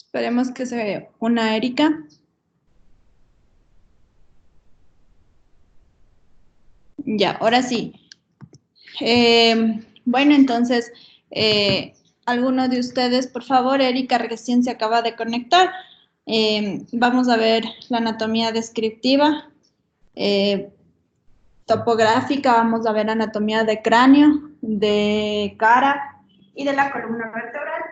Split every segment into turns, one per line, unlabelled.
Esperemos que se una Erika. Ya, ahora sí. Bueno, entonces, alguno de ustedes, por favor, Erika recién se acaba de conectar. Vamos a ver la anatomía descriptiva, topográfica, vamos a ver anatomía de cráneo, de cara y de la columna vertebral.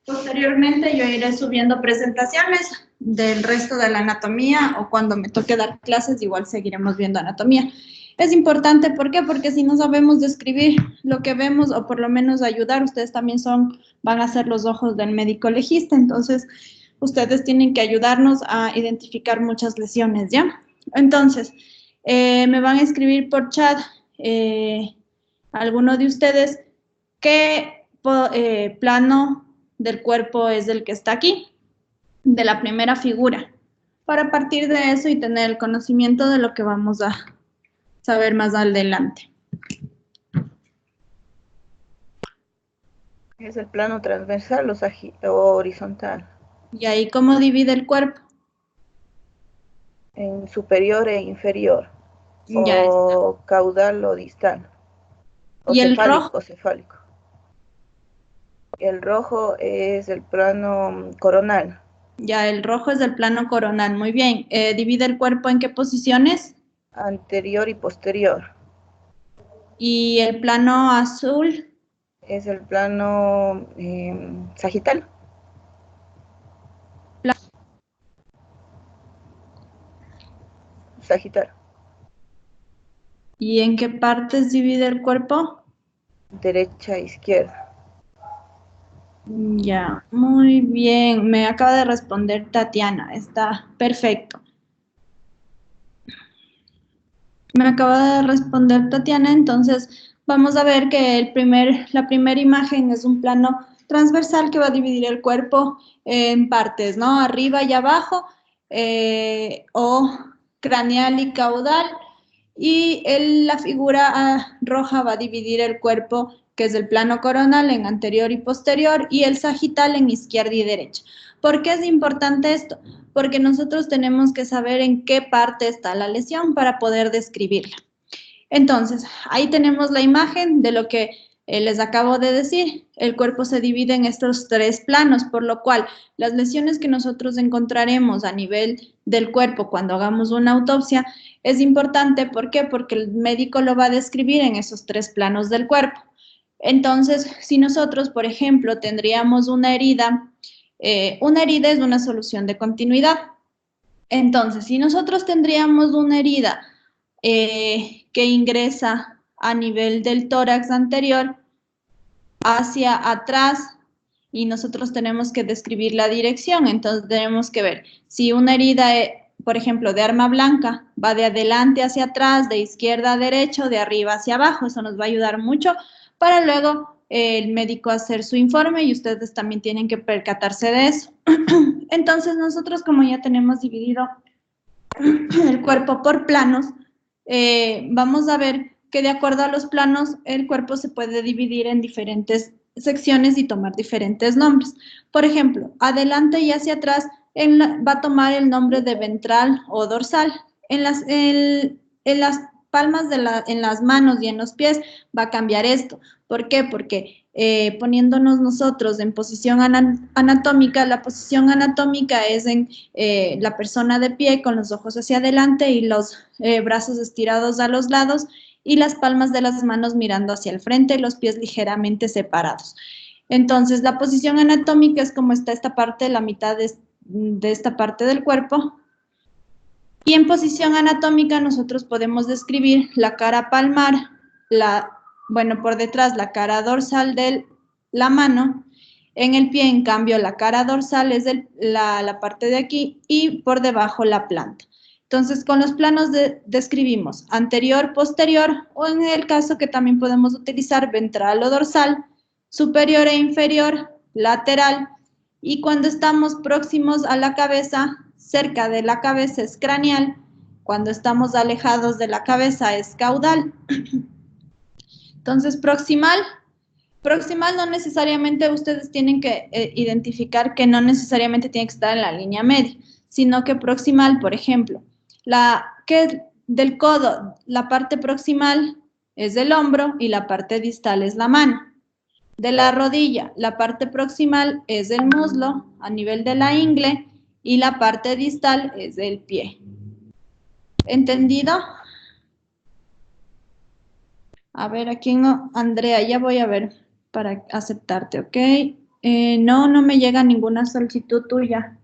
Posteriormente yo iré subiendo presentaciones del resto de la anatomía o cuando me toque dar clases igual seguiremos viendo anatomía. Es importante, ¿por qué? Porque si no sabemos describir lo que vemos o por lo menos ayudar, ustedes también van a ser los ojos del médico legista, entonces ustedes tienen que ayudarnos a identificar muchas lesiones, ¿ya? Entonces, me van a escribir por chat alguno de ustedes qué plano del cuerpo es el que está aquí, de la primera figura, para partir de eso y tener el conocimiento de lo que vamos a saber más adelante.
¿Es el plano transversal o horizontal?
¿Y ahí cómo divide el cuerpo?
En superior e inferior,
Ya está.
o caudal o distal, o
¿Y el
cefálico,
rojo?
cefálico. El rojo es el plano coronal.
Ya, el rojo es el plano coronal. Muy bien. ¿Divide el cuerpo en qué posiciones?
Anterior y posterior.
¿Y el plano azul?
Es el plano sagital. Sagital.
¿Y en qué partes divide el cuerpo?
Derecha e izquierda.
Ya, muy bien. Me acaba de responder Tatiana. Está perfecto. Me acaba de responder Tatiana, entonces vamos a ver que la primera imagen es un plano transversal que va a dividir el cuerpo en partes, ¿no? Arriba y abajo, o craneal y caudal, y la figura roja va a dividir el cuerpo, que es el plano coronal, en anterior y posterior, y el sagital en izquierda y derecha. ¿Por qué es importante esto? Porque nosotros tenemos que saber en qué parte está la lesión para poder describirla. Entonces, ahí tenemos la imagen de lo que les acabo de decir. El cuerpo se divide en estos tres planos, por lo cual las lesiones que nosotros encontraremos a nivel del cuerpo cuando hagamos una autopsia es importante. ¿Por qué? Porque el médico lo va a describir en esos tres planos del cuerpo. Entonces, si nosotros, por ejemplo, tendríamos una herida es una solución de continuidad. Entonces, si nosotros tendríamos una herida que ingresa a nivel del tórax anterior hacia atrás y nosotros tenemos que describir la dirección, entonces tenemos que ver si una herida, por ejemplo, de arma blanca, va de adelante hacia atrás, de izquierda a derecha o de arriba hacia abajo. Eso nos va a ayudar mucho para luego el médico hacer su informe y ustedes también tienen que percatarse de eso. Entonces nosotros, como ya tenemos dividido el cuerpo por planos, vamos a ver que de acuerdo a los planos el cuerpo se puede dividir en diferentes secciones y tomar diferentes nombres. Por ejemplo, adelante y hacia atrás va a tomar el nombre de ventral o dorsal. En las palmas en las manos y en los pies va a cambiar esto. ¿Por qué? Porque poniéndonos nosotros en posición anatómica, la posición anatómica es en la persona de pie con los ojos hacia adelante y los brazos estirados a los lados y las palmas de las manos mirando hacia el frente y los pies ligeramente separados. Entonces, la posición anatómica es como está esta parte, la mitad de esta parte del cuerpo. Y en posición anatómica nosotros podemos describir la cara palmar, por detrás la cara dorsal de la mano. En el pie, en cambio, la cara dorsal es la parte de aquí y por debajo la planta. Entonces, con los planos describimos anterior, posterior, o en el caso que también podemos utilizar ventral o dorsal, superior e inferior, lateral, y cuando estamos próximos a la cabeza, cerca de la cabeza es craneal, cuando estamos alejados de la cabeza es caudal. Entonces, proximal Proximal no necesariamente ustedes tienen que identificar que no necesariamente tiene que estar en la línea media, sino que proximal, por ejemplo, del codo, la parte proximal es del hombro y la parte distal es la mano. De la rodilla, la parte proximal es del muslo a nivel de la ingle y la parte distal es del pie. ¿Entendido? A ver, aquí no, Andrea, ya voy a ver para aceptarte, ¿ok? No me llega ninguna solicitud tuya.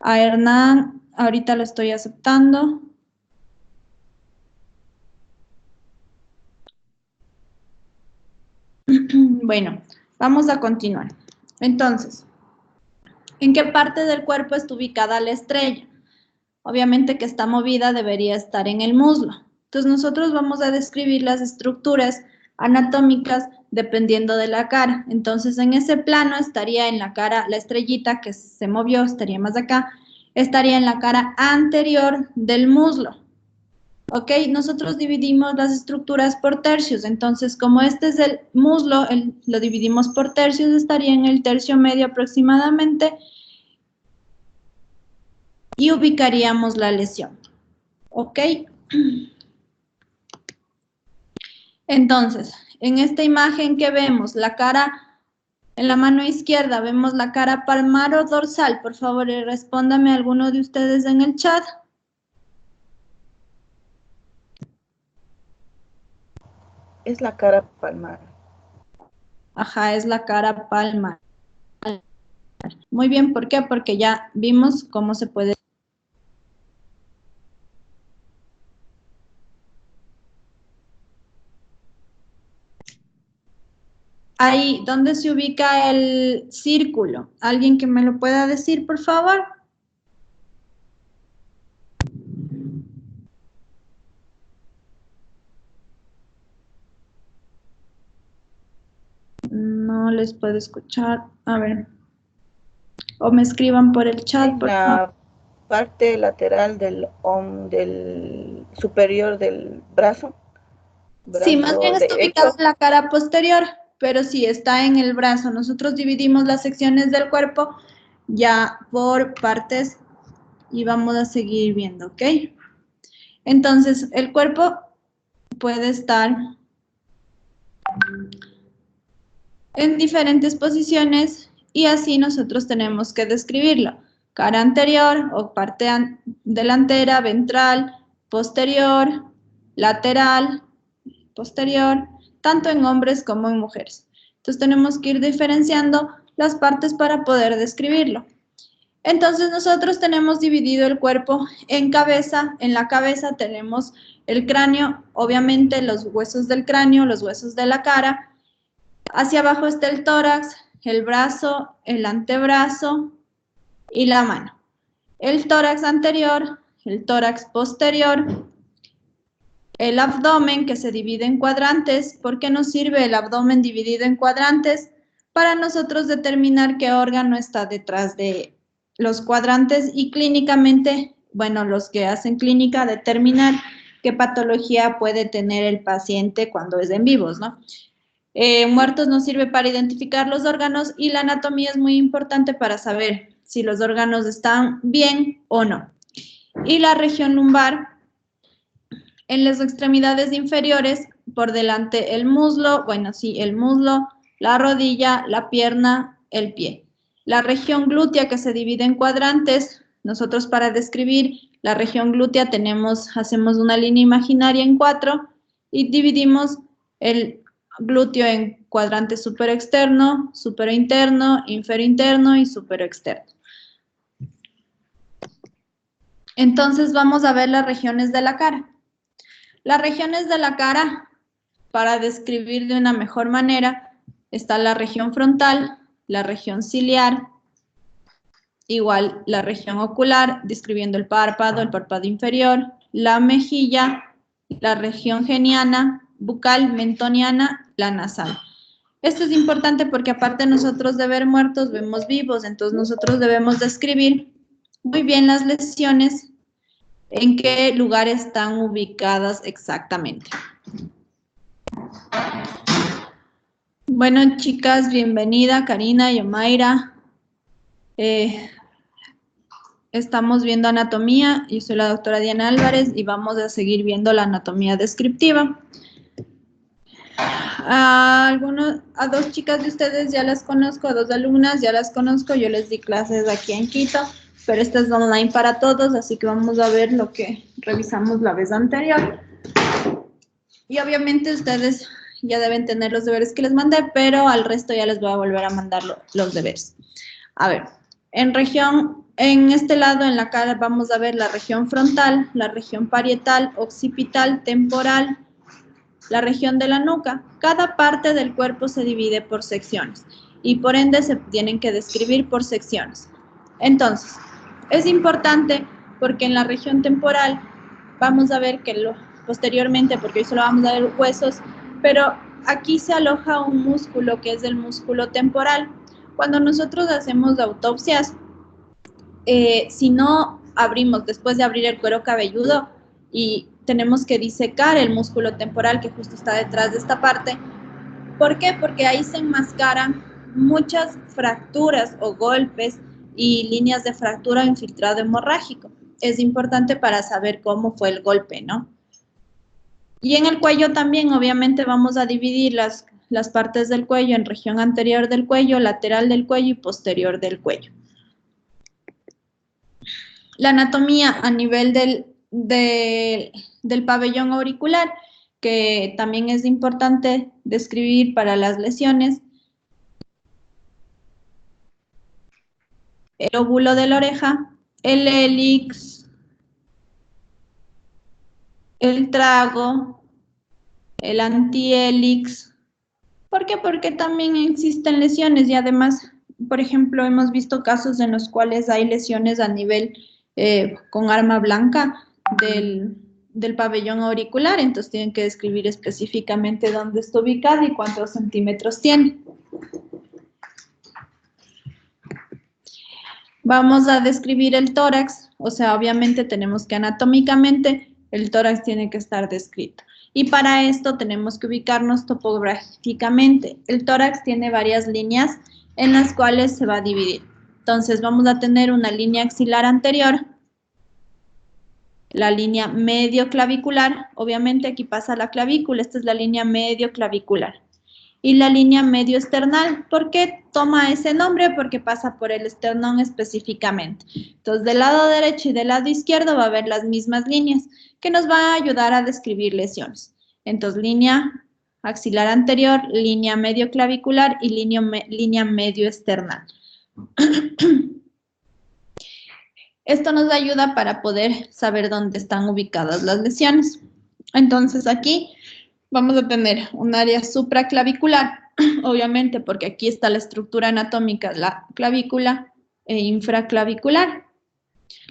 A Hernán, ahorita lo estoy aceptando. Bueno, vamos a continuar. Entonces, ¿en qué parte del cuerpo está ubicada la estrella? Obviamente que está movida debería estar en el muslo. Entonces nosotros vamos a describir las estructuras anatómicas dependiendo de la cara. Entonces en ese plano estaría en la cara, la estrellita que se movió, estaría más acá, estaría en la cara anterior del muslo. ¿Ok? Nosotros dividimos las estructuras por tercios. Entonces como este es el muslo, lo dividimos por tercios, estaría en el tercio medio aproximadamente y ubicaríamos la lesión. ¿Ok? Entonces, en esta imagen que vemos, la cara, en la mano izquierda vemos la cara palmar o dorsal. Por favor, respóndame alguno de ustedes en el chat.
Es la cara palmar.
Ajá, es la cara palmar. Muy bien, ¿por qué? Porque ya vimos cómo se puede. Ahí, ¿dónde se ubica el círculo? ¿Alguien que me lo pueda decir, por favor? No les puedo escuchar. A ver. O me escriban por el chat,
En
por favor.
la parte lateral del superior del brazo,
Sí, más bien está ubicado
derecho.
en la cara posterior, pero sí está en el brazo. Nosotros dividimos las secciones del cuerpo ya por partes y vamos a seguir viendo, ¿ok? Entonces, el cuerpo puede estar en diferentes posiciones y así nosotros tenemos que describirlo. Cara anterior o parte delantera, ventral, posterior, lateral, posterior, tanto en hombres como en mujeres. Entonces tenemos que ir diferenciando las partes para poder describirlo. Entonces nosotros tenemos dividido el cuerpo en cabeza. En la cabeza tenemos el cráneo, obviamente los huesos del cráneo, los huesos de la cara. Hacia abajo está el tórax, el brazo, el antebrazo y la mano. El tórax anterior, el tórax posterior, el abdomen que se divide en cuadrantes. ¿Por qué nos sirve el abdomen dividido en cuadrantes? Para nosotros determinar qué órgano está detrás de los cuadrantes y clínicamente, bueno, los que hacen clínica, determinar qué patología puede tener el paciente cuando es en vivos, ¿no? Muertos nos sirve para identificar los órganos y la anatomía es muy importante para saber si los órganos están bien o no. Y la región lumbar, en las extremidades inferiores, por delante el muslo, bueno, sí, el muslo, la rodilla, la pierna, el pie. La región glútea que se divide en cuadrantes, nosotros para describir la región glútea hacemos una línea imaginaria en 4 y dividimos el glúteo en cuadrante superexterno, superinterno, inferinterno y superexterno. Entonces vamos a ver las regiones de la cara. Las regiones de la cara, para describir de una mejor manera, está la región frontal, la región ciliar, igual la región ocular, describiendo el párpado inferior, la mejilla, la región geniana, bucal, mentoniana, la nasal. Esto es importante porque aparte nosotros de ver muertos, vemos vivos, entonces nosotros debemos describir muy bien las lesiones, en qué lugar están ubicadas exactamente. Bueno, chicas, bienvenida Karina y Omaira. Estamos viendo anatomía. Yo soy la doctora Diana Álvarez y vamos a seguir viendo la anatomía descriptiva. A dos chicas de ustedes ya las conozco, a dos alumnas ya las conozco. Yo les di clases aquí en Quito, pero esta es online para todos, así que vamos a ver lo que revisamos la vez anterior. Y obviamente ustedes ya deben tener los deberes que les mandé, pero al resto ya les voy a volver a mandar los deberes. A ver, en este lado, en la cara, vamos a ver la región frontal, la región parietal, occipital, temporal, la región de la nuca. Cada parte del cuerpo se divide por secciones y por ende se tienen que describir por secciones. Entonces, es importante porque en la región temporal vamos a ver que posteriormente, porque hoy solo vamos a ver huesos, pero aquí se aloja un músculo que es el músculo temporal. Cuando nosotros hacemos autopsias, si no abrimos, después de abrir el cuero cabelludo, y tenemos que disecar el músculo temporal que justo está detrás de esta parte. ¿Por qué? Porque ahí se enmascaran muchas fracturas o golpes y líneas de fractura o infiltrado hemorrágico. Es importante para saber cómo fue el golpe, ¿no? Y en el cuello también, obviamente, vamos a dividir las partes del cuello en región anterior del cuello, lateral del cuello y posterior del cuello. La anatomía a nivel del pabellón auricular, que también es importante describir para las lesiones. El óvulo de la oreja, el hélix, el trago, el antihélix. ¿Por qué? Porque también existen lesiones y además, por ejemplo, hemos visto casos en los cuales hay lesiones a nivel con arma blanca del pabellón auricular, entonces tienen que describir específicamente dónde está ubicado y cuántos centímetros tiene. Vamos a describir el tórax, o sea, obviamente tenemos que anatómicamente el tórax tiene que estar descrito. Y para esto tenemos que ubicarnos topográficamente. El tórax tiene varias líneas en las cuales se va a dividir. Entonces vamos a tener una línea axilar anterior, la línea medio clavicular, obviamente aquí pasa la clavícula, esta es la línea medio clavicular. Y la línea medio esternal. ¿Por qué toma ese nombre? Porque pasa por el esternón específicamente. Entonces, del lado derecho y del lado izquierdo va a haber las mismas líneas que nos van a ayudar a describir lesiones. Entonces, línea axilar anterior, línea medio clavicular y línea medio esternal. Esto nos ayuda para poder saber dónde están ubicadas las lesiones. Entonces, aquí vamos a tener un área supraclavicular, obviamente porque aquí está la estructura anatómica de la clavícula e infraclavicular.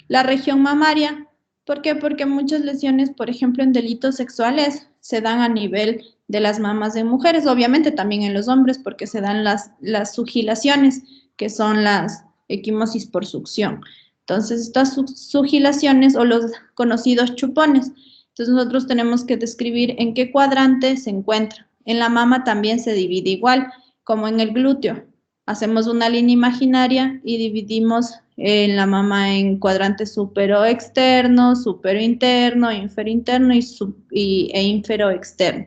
La región mamaria, ¿por qué? Porque muchas lesiones, por ejemplo, en delitos sexuales, se dan a nivel de las mamas de mujeres, obviamente también en los hombres, porque se dan las sugilaciones, que son las equimosis por succión. Entonces, estas sugilaciones o los conocidos chupones. Entonces, nosotros tenemos que describir en qué cuadrante se encuentra. En la mama también se divide igual, como en el glúteo. Hacemos una línea imaginaria y dividimos en la mama en cuadrantes supero externo, supero interno, infero interno e infero externo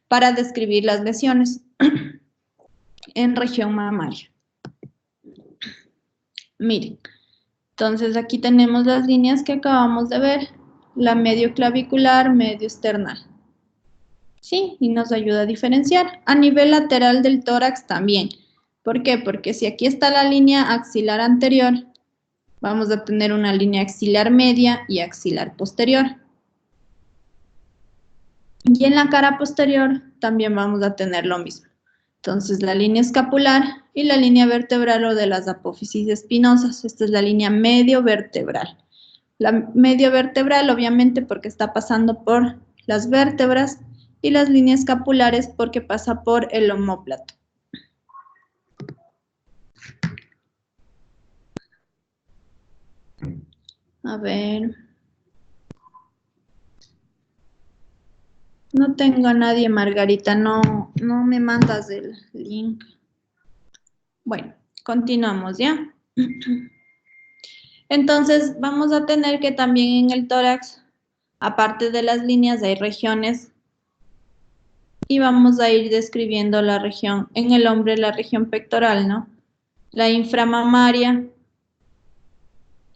para describir las lesiones en región mamaria. Miren, entonces aquí tenemos las líneas que acabamos de ver, la medio clavicular, medio esternal. Sí, y nos ayuda a diferenciar. A nivel lateral del tórax también. ¿Por qué? Porque si aquí está la línea axilar anterior, vamos a tener una línea axilar media y axilar posterior. Y en la cara posterior también vamos a tener lo mismo. Entonces, la línea escapular y la línea vertebral o de las apófisis espinosas. Esta es la línea medio vertebral. La medio vertebral, obviamente, porque está pasando por las vértebras y las líneas escapulares porque pasa por el omóplato. A ver. No tengo a nadie, Margarita, no me mandas el link. Bueno, continuamos, ¿ya? Entonces, vamos a tener que también en el tórax, aparte de las líneas, hay regiones y vamos a ir describiendo la región, en el hombre la región pectoral, ¿no? La inframamaria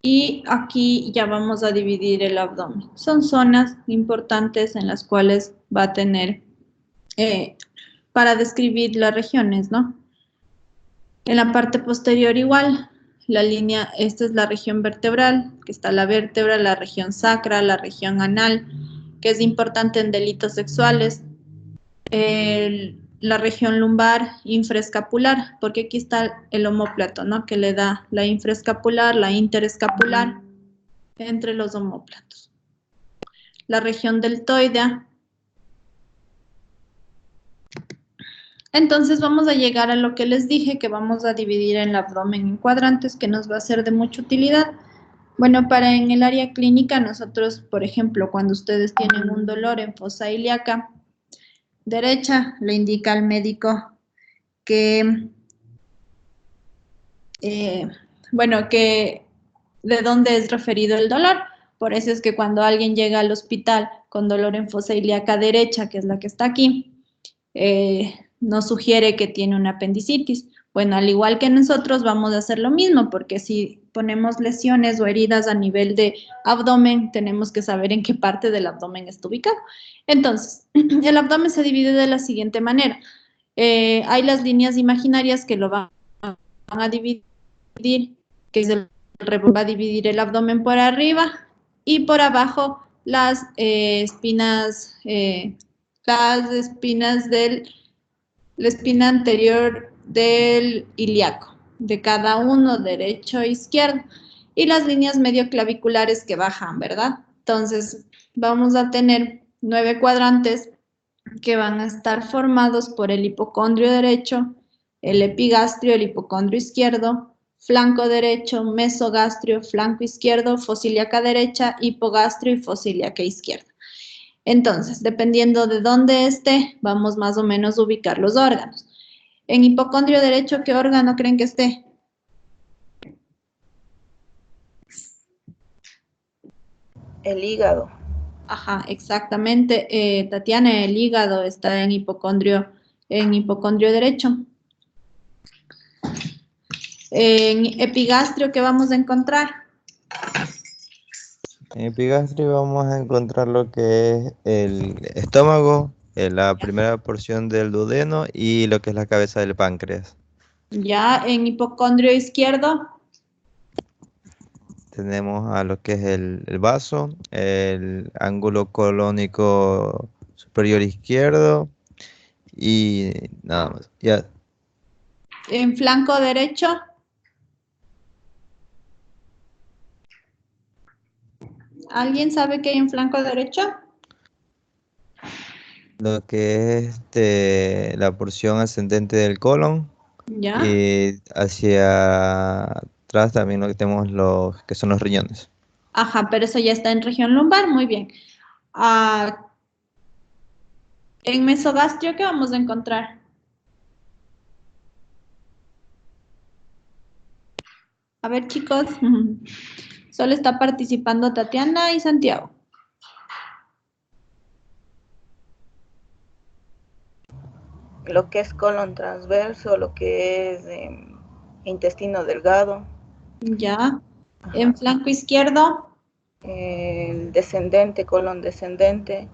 y aquí ya vamos a dividir el abdomen. Son zonas importantes en las cuales va a tener para describir las regiones, ¿no? En la parte posterior igual, la línea, esta es la región vertebral, que está la vértebra, la región sacra, la región anal, que es importante en delitos sexuales, la región lumbar, infraescapular, porque aquí está el omóplato, ¿no? Que le da la infraescapular, la interescapular, entre los omóplatos. La región deltoidea. Entonces vamos a llegar a lo que les dije, que vamos a dividir el abdomen en cuadrantes, que nos va a ser de mucha utilidad. Bueno, para en el área clínica, nosotros, por ejemplo, cuando ustedes tienen un dolor en fosa ilíaca derecha, le indica al médico que, bueno, que de dónde es referido el dolor. Por eso es que cuando alguien llega al hospital con dolor en fosa ilíaca derecha, que es la que está aquí, nos sugiere que tiene una apendicitis. Bueno, al igual que nosotros vamos a hacer lo mismo, porque si ponemos lesiones o heridas a nivel de abdomen, tenemos que saber en qué parte del abdomen está ubicado. Entonces, el abdomen se divide de la siguiente manera. Hay las líneas imaginarias que lo van a dividir, que es va a dividir el abdomen por arriba y por abajo las espinas del la espina anterior del ilíaco, de cada uno, derecho e izquierdo, y las líneas medioclaviculares que bajan, ¿verdad? Entonces, vamos a tener 9 cuadrantes que van a estar formados por el hipocondrio derecho, el epigastrio, el hipocondrio izquierdo, flanco derecho, mesogastrio, flanco izquierdo, fosíliaca derecha, hipogastrio y fosíliaca izquierda. Entonces, dependiendo de dónde esté, vamos más o menos a ubicar los órganos. En hipocondrio derecho, ¿qué órgano creen que esté?
El hígado.
Ajá, exactamente. Tatiana, el hígado está en hipocondrio derecho. En epigastrio, ¿qué vamos a encontrar?
En epigastrio vamos a encontrar lo que es el estómago, la primera porción del duodeno y lo que es la cabeza del páncreas.
Ya, en hipocondrio izquierdo.
Tenemos a lo que es el vaso, el ángulo colónico superior izquierdo y nada más. Ya.
En flanco derecho. ¿Alguien sabe qué hay en flanco derecho?
Lo que es la porción ascendente del colon
Ya.
y hacia atrás también lo que tenemos los que son los riñones.
Ajá, pero eso ya está en región lumbar, muy bien. Ah, en mesogastrio, ¿qué vamos a encontrar? A ver, chicos. Solo está participando Tatiana y Santiago.
Lo que es colon transverso, lo que es intestino delgado.
Ya.
Ajá.
En flanco izquierdo.
El descendente, colon descendente.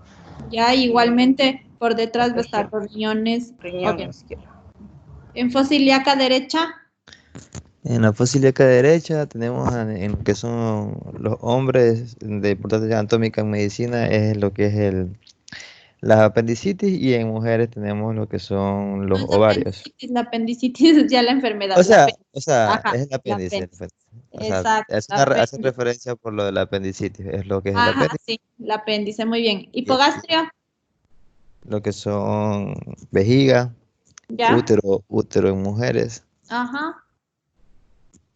Ya, igualmente por detrás va a estar
Región,
los riñones.
riñón
Ok.
izquierdo.
En fosa ilíaca derecha.
En la fosa ilíaca derecha tenemos en lo que son los hombres de importancia anatómica en medicina, es lo que es la apendicitis y en mujeres tenemos lo que son
No
los
es
ovarios.
la apendicitis es ya la enfermedad. Ajá,
Es el
la
apéndice.
apéndice.
O sea,
Exacto,
es
la
hace
apéndice.
referencia por lo de la apendicitis, es lo que es el
Ajá,
apéndice
sí, la apéndice, muy bien.
y
Hipogastrio,
lo que son vejiga,
ya,
útero en mujeres.
ajá,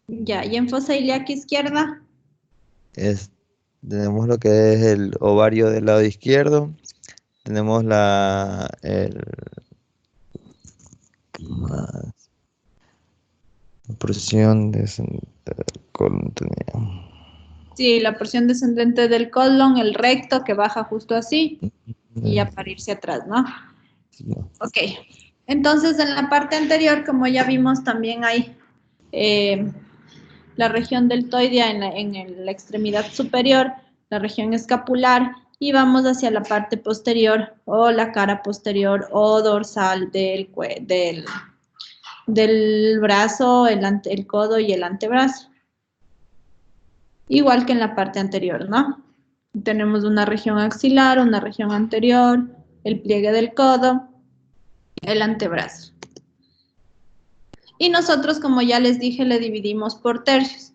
ya. Y en fosa ilíaca izquierda,
Es, tenemos lo que es el ovario del lado izquierdo, tenemos la porción de colon tenía.
Sí, la porción descendente del colon, el recto que baja justo así y ya para irse atrás, ¿no? Ok, entonces en la parte anterior, como ya vimos, también hay la región deltoidea en la extremidad superior, la región escapular, y vamos hacia la parte posterior o la cara posterior o dorsal del brazo, el codo y el antebrazo. Igual que en la parte anterior, ¿no? Tenemos una región axilar, una región anterior, el pliegue del codo, el antebrazo. Y nosotros, como ya les dije, le dividimos por tercios.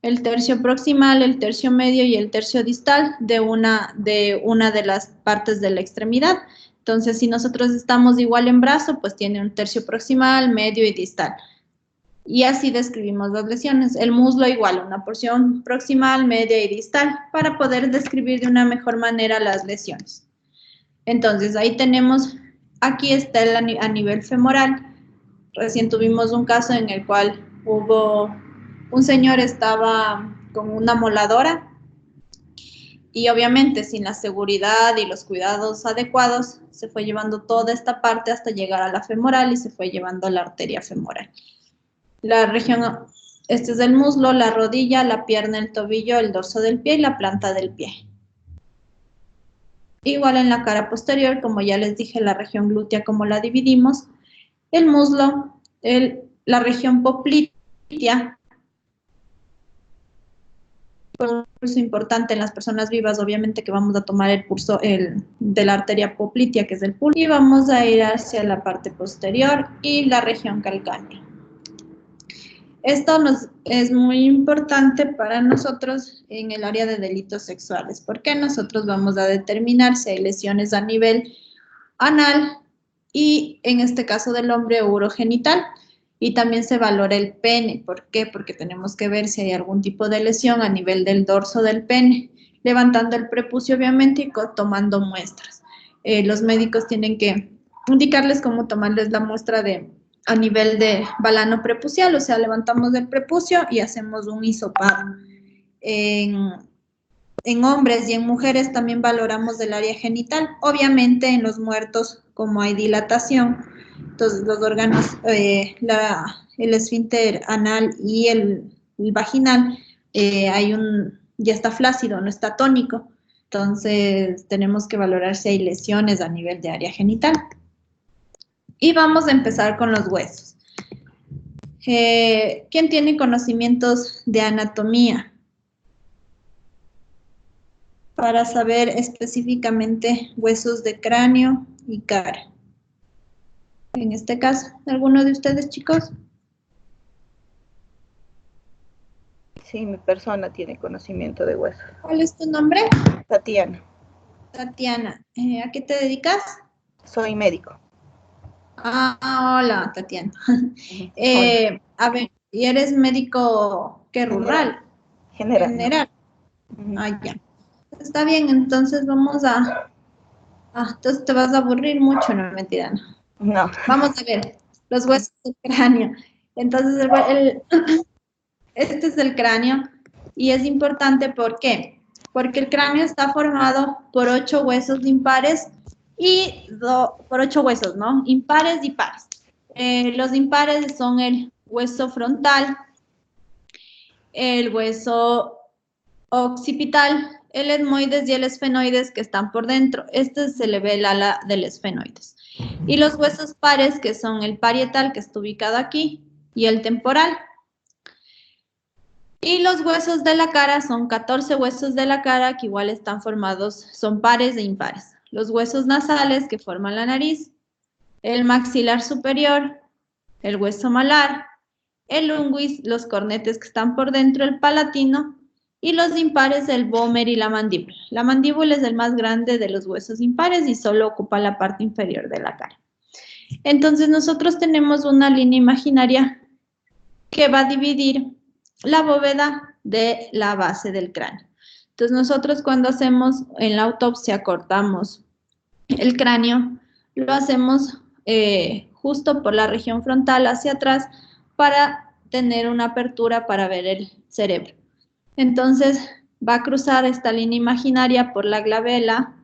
El tercio proximal, el tercio medio y el tercio distal de una de las partes de la extremidad. Entonces, si nosotros estamos igual en brazo, pues tiene un tercio proximal, medio y distal. Y así describimos las lesiones. El muslo igual, una porción proximal, media y distal, para poder describir de una mejor manera las lesiones. Entonces, ahí tenemos, aquí está a nivel femoral. Recién tuvimos un caso en el cual un señor estaba con una moladora y obviamente sin la seguridad y los cuidados adecuados se fue llevando toda esta parte hasta llegar a la femoral y se fue llevando a la arteria femoral. La región, este es el muslo, la rodilla, la pierna, el tobillo, el dorso del pie y la planta del pie. Igual en la cara posterior, como ya les dije, la región glútea, como la dividimos, el muslo, la región poplitea, un pulso importante en las personas vivas, obviamente que vamos a tomar el pulso de la arteria poplitea, que es el pulso, y vamos a ir hacia la parte posterior y la región calcánea. Esto es muy importante para nosotros en el área de delitos sexuales, porque nosotros vamos a determinar si hay lesiones a nivel anal y en este caso del hombre urogenital. Y también se valora el pene. ¿Por qué? Porque tenemos que ver si hay algún tipo de lesión a nivel del dorso del pene, levantando el prepucio obviamente y tomando muestras. Los médicos tienen que indicarles cómo tomarles la muestra a nivel de balano prepucial, o sea, levantamos el prepucio y hacemos un hisopado. En hombres y en mujeres también valoramos el área genital. Obviamente en los muertos, como hay dilatación, entonces los órganos, el esfínter anal y el vaginal, ya está flácido, no está tónico. Entonces tenemos que valorar si hay lesiones a nivel de área genital. Y vamos a empezar con los huesos. ¿Quién tiene conocimientos de anatomía? Para saber específicamente huesos de cráneo y cara. En este caso, ¿alguno de ustedes, chicos?
Sí, mi persona tiene conocimiento de huesos.
¿Cuál es tu nombre?
Tatiana.
Tatiana. ¿A qué te dedicas?
Soy médico.
Hola, Tatiana. A ver, ¿y eres médico qué rural?
General.
Ya. Está bien, entonces vamos a... entonces te vas a aburrir mucho, no, mentira, no.
No.
Vamos a ver, los huesos del cráneo. Entonces, este es el cráneo y es importante, ¿por qué? Porque el cráneo está formado por 8 huesos impares y por 8 huesos, ¿no? Impares y pares. Los impares son el hueso frontal, el hueso occipital, el etmoides y el esfenoides que están por dentro. Este se le ve el ala del esfenoides. Y los huesos pares, que son el parietal, que está ubicado aquí, y el temporal. Y los huesos de la cara son 14 huesos de la cara que igual están formados, son pares e impares. Los huesos nasales que forman la nariz, el maxilar superior, el hueso malar, el unguis, los cornetes que están por dentro, el palatino, y los impares, el vómer y la mandíbula. La mandíbula es el más grande de los huesos impares y solo ocupa la parte inferior de la cara. Entonces nosotros tenemos una línea imaginaria que va a dividir la bóveda de la base del cráneo. Entonces nosotros cuando hacemos en la autopsia cortamos el cráneo lo hacemos justo por la región frontal hacia atrás para tener una apertura para ver el cerebro. Entonces va a cruzar esta línea imaginaria por la glabela,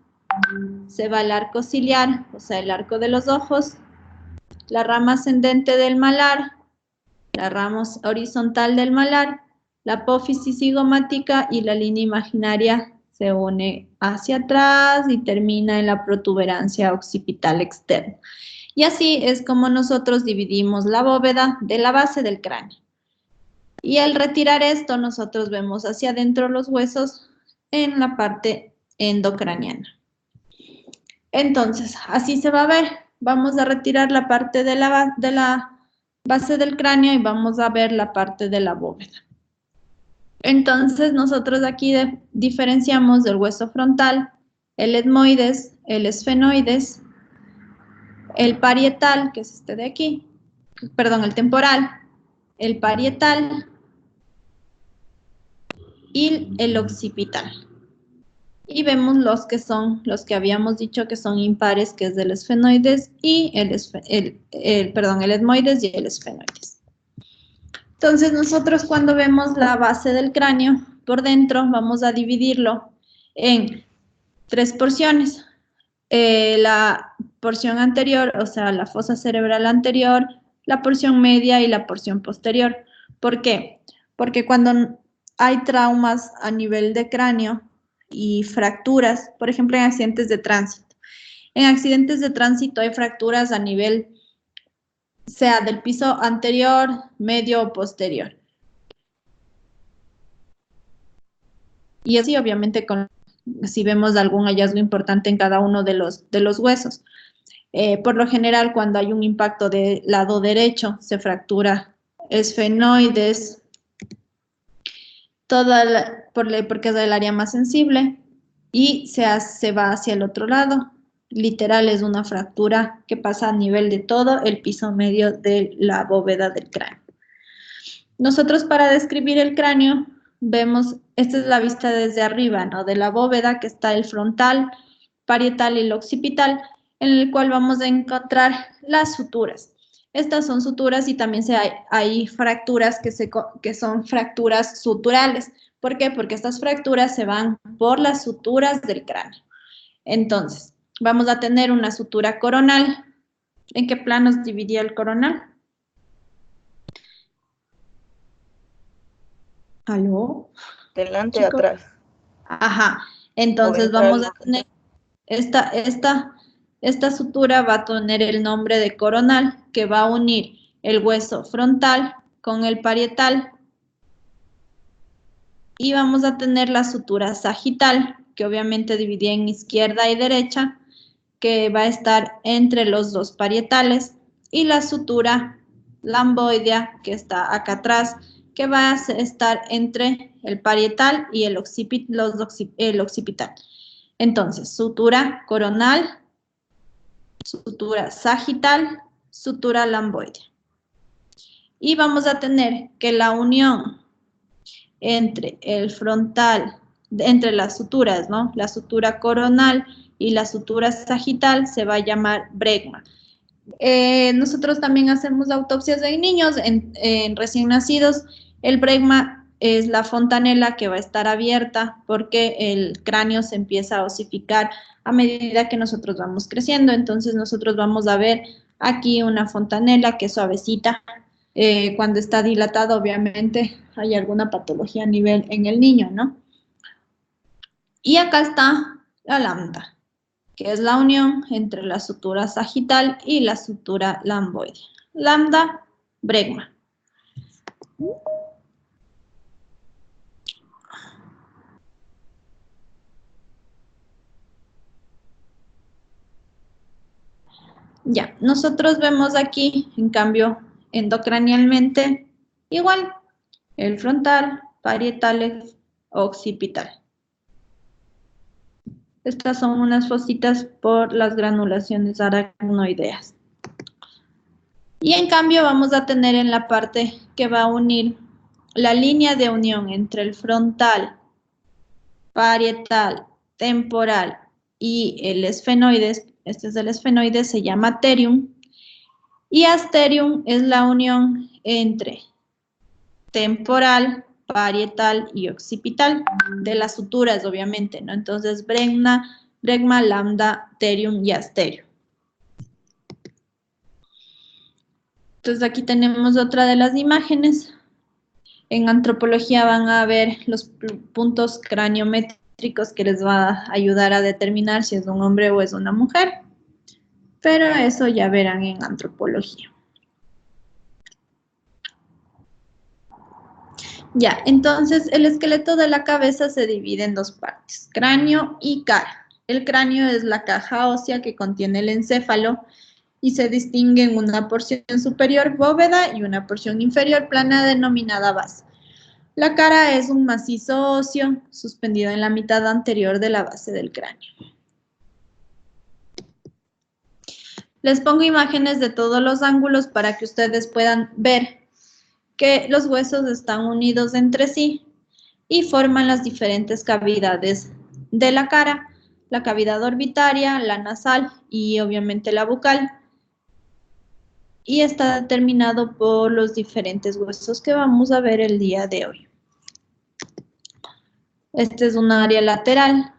se va al arco ciliar, o sea, el arco de los ojos, la rama ascendente del malar, la rama horizontal del malar, la apófisis cigomática y la línea imaginaria se une hacia atrás y termina en la protuberancia occipital externa. Y así es como nosotros dividimos la bóveda de la base del cráneo. Y al retirar esto, nosotros vemos hacia adentro los huesos en la parte endocraniana. Entonces, así se va a ver. Vamos a retirar la parte de la base del cráneo y vamos a ver la parte de la bóveda. Entonces, nosotros aquí diferenciamos del hueso frontal, el etmoides, el esfenoides, el parietal, que es este de aquí, perdón, el temporal, el parietal y el occipital. Y vemos los que habíamos dicho que son impares, que es el esfenoides y el etmoides y el esfenoides. Entonces, nosotros cuando vemos la base del cráneo por dentro, vamos a dividirlo en 3 porciones. La porción anterior, o sea, la fosa cerebral anterior, la porción media y la porción posterior. ¿Por qué? Porque cuando hay traumas a nivel de cráneo y fracturas, por ejemplo, en accidentes de tránsito. En accidentes de tránsito hay fracturas a nivel, sea del piso anterior, medio o posterior. Y así, obviamente, si vemos algún hallazgo importante en cada uno de los huesos. Por lo general, cuando hay un impacto del lado derecho, se fractura esfenoides, porque es el área más sensible, y se va hacia el otro lado. Literal, es una fractura que pasa a nivel de todo el piso medio de la bóveda del cráneo. Nosotros, para describir el cráneo, vemos, esta es la vista desde arriba, ¿no? De la bóveda, que está el frontal, parietal y el occipital, en el cual vamos a encontrar las suturas. Estas son suturas y también hay fracturas que son fracturas suturales. ¿Por qué? Porque estas fracturas se van por las suturas del cráneo. Entonces, vamos a tener una sutura coronal. ¿En qué planos dividía el coronal? ¿Aló?
Delante y atrás.
Ajá. Entonces vamos a tener esta sutura va a tener el nombre de coronal, que va a unir el hueso frontal con el parietal. Y vamos a tener la sutura sagital, que obviamente dividía en izquierda y derecha, que va a estar entre los dos parietales. Y la sutura lamboidea, que está acá atrás, que va a estar entre el parietal y el occipital. Entonces, sutura coronal, sutura sagital, sutura lamboidea. Y vamos a tener que la unión entre el frontal, entre las suturas, ¿no? La sutura coronal y la sutura sagital se va a llamar bregma. Nosotros también hacemos autopsias de niños en recién nacidos. El bregma es la fontanela que va a estar abierta porque el cráneo se empieza a osificar a medida que nosotros vamos creciendo. Entonces nosotros vamos a ver aquí una fontanela que es suavecita. Cuando está dilatado, obviamente, hay alguna patología a nivel en el niño, ¿no? Y acá está la lambda, que es la unión entre la sutura sagital y la sutura lamboidea. Lambda, bregma. Ya, nosotros vemos aquí, en cambio, endocranialmente, igual, el frontal, parietal, occipital. Estas son unas fositas por las granulaciones aracnoideas. Y en cambio vamos a tener en la parte que va a unir la línea de unión entre el frontal, parietal, temporal y el esfenoides, este es el esfenoide, se llama terium. Y asterium es la unión entre temporal, parietal y occipital, de las suturas, obviamente, ¿no? Entonces, bregma, lambda, terium y asterium. Entonces, aquí tenemos otra de las imágenes. En antropología van a ver los puntos craniométricos que les va a ayudar a determinar si es un hombre o es una mujer. Pero eso ya verán en antropología. Ya, entonces el esqueleto de la cabeza se divide en dos partes, cráneo y cara. El cráneo es la caja ósea que contiene el encéfalo y se distingue en una porción superior bóveda y una porción inferior plana denominada base. La cara es un macizo óseo suspendido en la mitad anterior de la base del cráneo. Les pongo imágenes de todos los ángulos para que ustedes puedan ver que los huesos están unidos entre sí y forman las diferentes cavidades de la cara, la cavidad orbitaria, la nasal y obviamente la bucal. Y está determinado por los diferentes huesos que vamos a ver el día de hoy. Este es un área lateral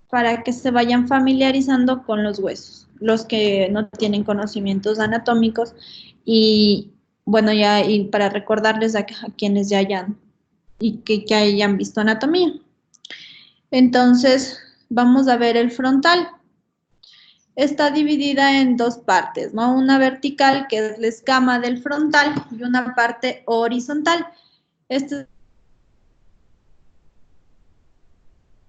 para que se vayan familiarizando con los huesos, los que no tienen conocimientos anatómicos y bueno, ya y para recordarles a quienes ya hayan y que hayan visto anatomía. Entonces, vamos a ver el frontal. Está dividida en dos partes, ¿no? Una vertical, que es la escama del frontal, y una parte horizontal. Esta es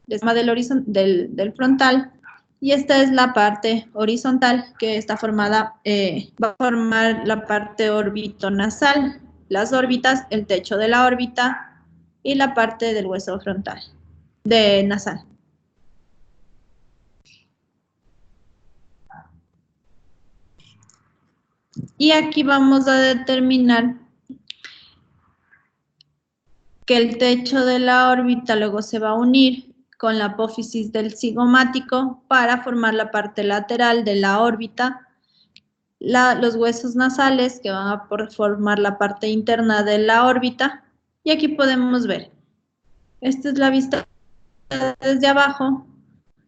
la escama del frontal, y esta es la parte horizontal, que está formada, va a formar la parte orbitonasal, las órbitas, el techo de la órbita, y la parte del hueso frontal, nasal. Y aquí vamos a determinar que el techo de la órbita luego se va a unir con la apófisis del cigomático para formar la parte lateral de la órbita, los huesos nasales que van a formar la parte interna de la órbita. Y aquí podemos ver, esta es la vista desde abajo,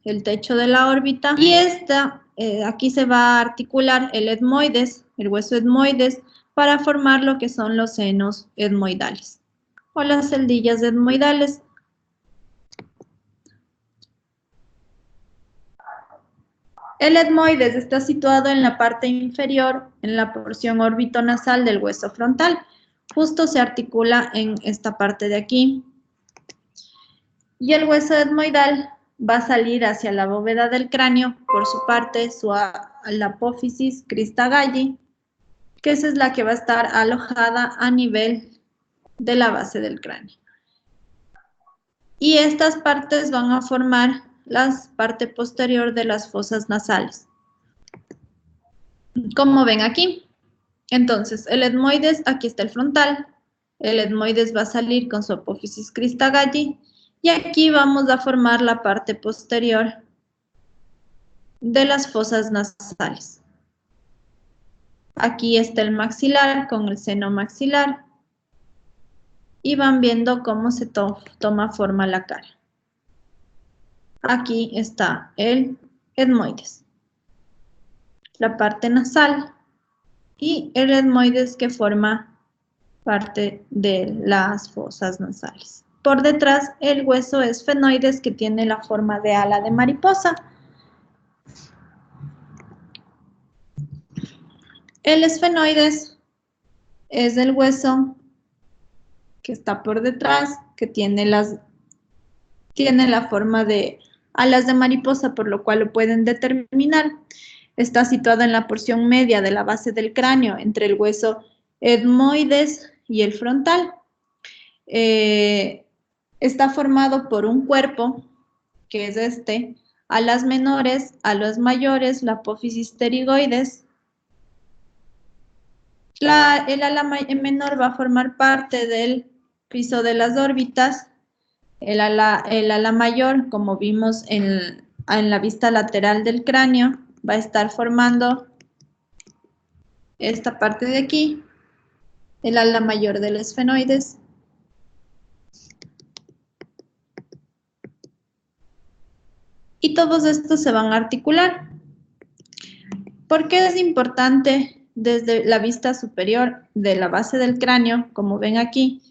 el techo de la órbita, y aquí se va a articular el etmoides, el hueso etmoides, para formar lo que son los senos etmoidales o las celdillas etmoidales. El etmoides está situado en la parte inferior, en la porción orbitonasal del hueso frontal. Justo se articula en esta parte de aquí. Y el hueso etmoidal va a salir hacia la bóveda del cráneo, por su parte, la apófisis crista galli, que esa es la que va a estar alojada a nivel de la base del cráneo. Y estas partes van a formar la parte posterior de las fosas nasales. Como ven aquí. Entonces, el etmoides, aquí está el frontal. El etmoides va a salir con su apófisis crista galli. Y aquí vamos a formar la parte posterior de las fosas nasales. Aquí está el maxilar con el seno maxilar. Y van viendo cómo se toma forma la cara. Aquí está el etmoides, la parte nasal y el etmoides que forma parte de las fosas nasales. Por detrás, el hueso esfenoides que tiene la forma de ala de mariposa. El esfenoides es el hueso que está por detrás, que tiene la forma de alas de mariposa, por lo cual lo pueden determinar. Está situado en la porción media de la base del cráneo, entre el hueso etmoides y el frontal. Está formado por un cuerpo, que es este, alas menores, alas mayores, la apófisis pterigoides. El ala menor va a formar parte del piso de las órbitas. El ala mayor, como vimos en la vista lateral del cráneo, va a estar formando esta parte de aquí, el ala mayor del esfenoides. Y todos estos se van a articular. ¿Por qué es importante desde la vista superior de la base del cráneo? Como ven aquí,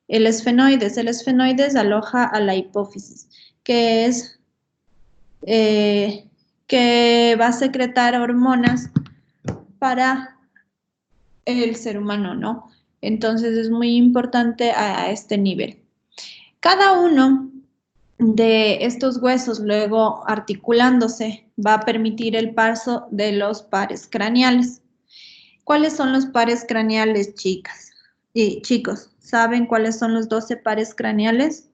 el esfenoides. El esfenoides aloja a la hipófisis, que es que va a secretar hormonas para el ser humano, ¿no? Entonces es muy importante a este nivel. Cada uno de estos huesos luego articulándose va a permitir el paso de los pares craneales. ¿Cuáles son los pares craneales, chicas? Y chicos, ¿saben cuáles son los 12 pares craneales?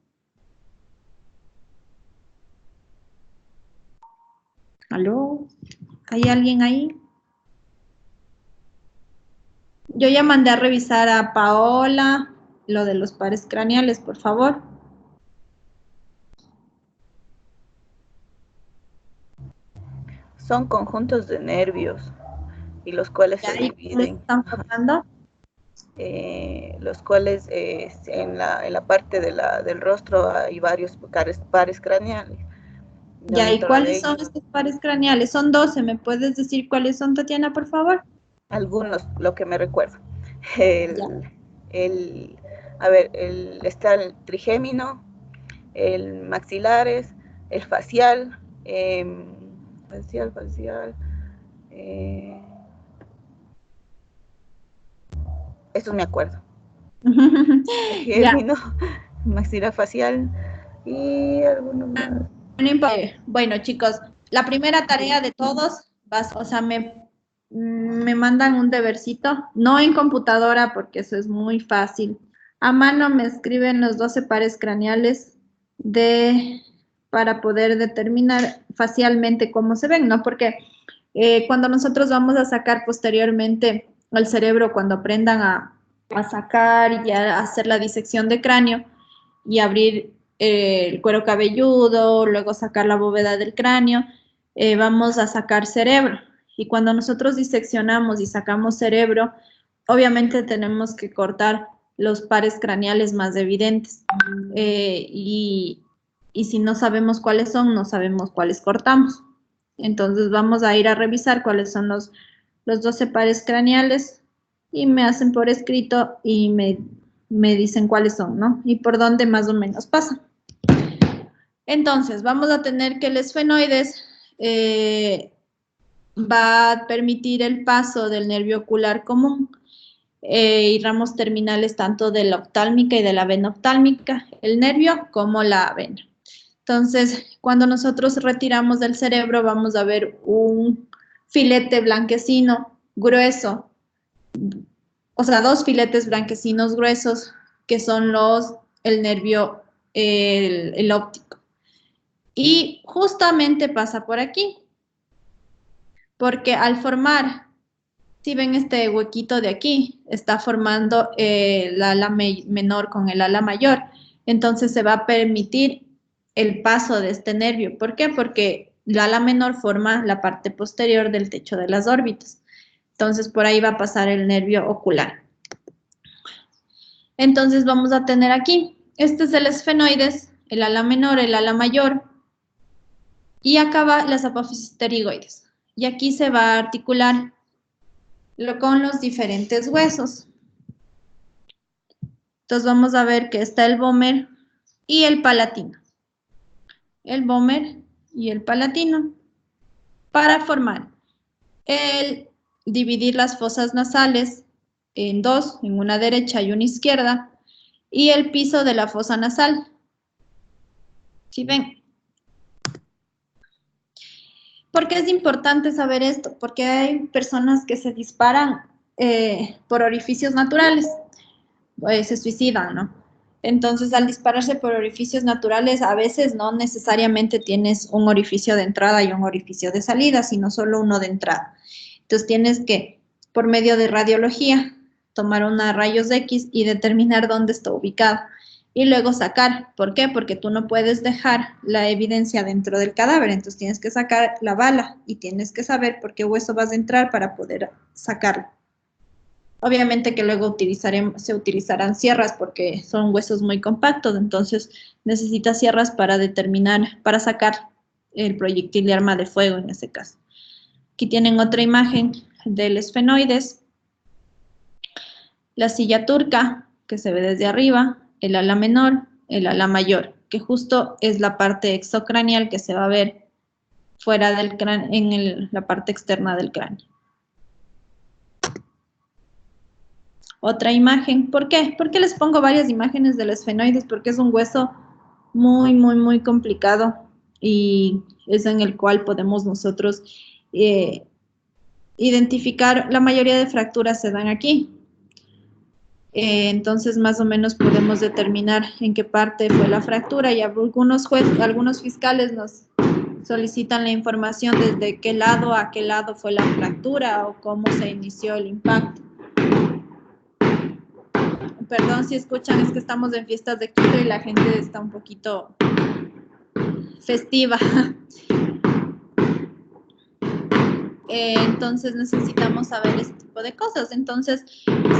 ¿Aló? ¿Hay alguien ahí? Yo ya mandé a revisar a Paola lo de los pares craneales, por favor.
Son conjuntos de nervios y los cuales se dividen.
¿Están formando?
Los cuales en la parte del rostro hay varios pares craneales.
Ya, ¿y cuáles son estos pares craneales? Son 12, ¿me puedes decir cuáles son, Tatiana, por favor?
Algunos, lo que me recuerdo. Está el trigémino, el maxilares, el facial, eso me acuerdo. Trigémino, maxilar facial y algunos más.
Bueno, chicos, la primera tarea de todos, o sea, me mandan un debercito, no en computadora porque eso es muy fácil. A mano me escriben los 12 pares craneales para poder determinar facialmente cómo se ven, ¿no? Porque cuando nosotros vamos a sacar posteriormente al cerebro, cuando aprendan a sacar y a hacer la disección de cráneo y abrir el cuero cabelludo, luego sacar la bóveda del cráneo, vamos a sacar cerebro. Y cuando nosotros diseccionamos y sacamos cerebro, obviamente tenemos que cortar los pares craneales más evidentes. Y si no sabemos cuáles son, no sabemos cuáles cortamos. Entonces vamos a ir a revisar cuáles son los 12 pares craneales y me hacen por escrito y me dicen cuáles son, ¿no? Y por dónde más o menos pasan. Entonces, vamos a tener que el esfenoides va a permitir el paso del nervio ocular común y ramos terminales tanto de la oftálmica y de la vena oftálmica, el nervio como la vena. Entonces, cuando nosotros retiramos del cerebro, vamos a ver un filete blanquecino grueso, o sea, 2 filetes blanquecinos gruesos que son el nervio, el óptico. Y justamente pasa por aquí, porque al formar, si ven este huequito de aquí, está formando el ala menor con el ala mayor, entonces se va a permitir el paso de este nervio. ¿Por qué? Porque el ala menor forma la parte posterior del techo de las órbitas. Entonces, por ahí va a pasar el nervio ocular. Entonces, vamos a tener aquí, este es el esfenoides, el ala menor, el ala mayor, y acá va las apófisis pterigoides. Y aquí se va a articular con los diferentes huesos. Entonces, vamos a ver que está el vómer y el palatino. El vómer y el palatino. Para formar dividir las fosas nasales en 2, en una derecha y una izquierda, y el piso de la fosa nasal. ¿Sí ven? ¿Por qué es importante saber esto? Porque hay personas que se disparan por orificios naturales, se suicidan, ¿no? Entonces, al dispararse por orificios naturales, a veces no necesariamente tienes un orificio de entrada y un orificio de salida, sino solo uno de entrada. Entonces, tienes que, por medio de radiología, tomar una rayos X y determinar dónde está ubicado. y luego sacar. ¿Por qué? Porque tú no puedes dejar la evidencia dentro del cadáver, entonces tienes que sacar la bala y tienes que saber por qué hueso vas a entrar para poder sacarlo. Obviamente que luego se utilizarán sierras porque son huesos muy compactos, entonces necesitas sierras para determinar, para sacar el proyectil de arma de fuego en ese caso. Aquí tienen otra imagen del esfenoides, la silla turca, que se ve desde arriba, el ala menor, el ala mayor, que justo es la parte exocraneal que se va a ver fuera del cráneo, en la parte externa del cráneo. Otra imagen. ¿Por qué? ¿Por qué les pongo varias imágenes del esfenoides? Porque es un hueso muy, muy, muy complicado y es en el cual podemos nosotros identificar, la mayoría de fracturas se dan aquí. Entonces, más o menos podemos determinar en qué parte fue la fractura y algunos fiscales nos solicitan la información desde qué lado a qué lado fue la fractura o cómo se inició el impacto. Perdón si escuchan, es que estamos en fiestas de Quito y la gente está un poquito festiva. Entonces necesitamos saber este tipo de cosas. Entonces,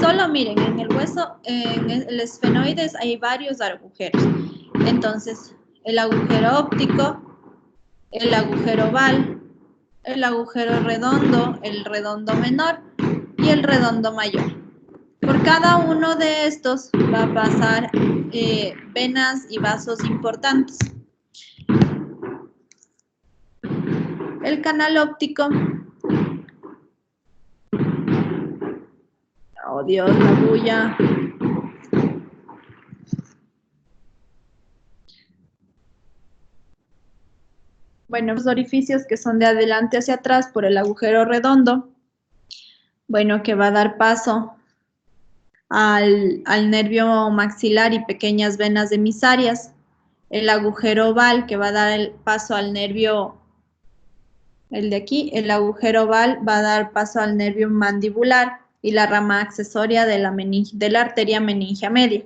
solo miren, en el hueso, en el esfenoides hay varios agujeros. Entonces, el agujero óptico, el agujero oval, el agujero redondo, el redondo menor y el redondo mayor. Por cada uno de estos va a pasar venas y vasos importantes. El canal óptico. Oh Dios, la bulla. Bueno, los orificios que son de adelante hacia atrás por el agujero redondo. Bueno, que va a dar paso al nervio maxilar y pequeñas venas emisarias. El agujero oval que va a dar el paso al nervio, el de aquí, el agujero oval va a dar paso al nervio mandibular y la rama accesoria de la arteria meningia media.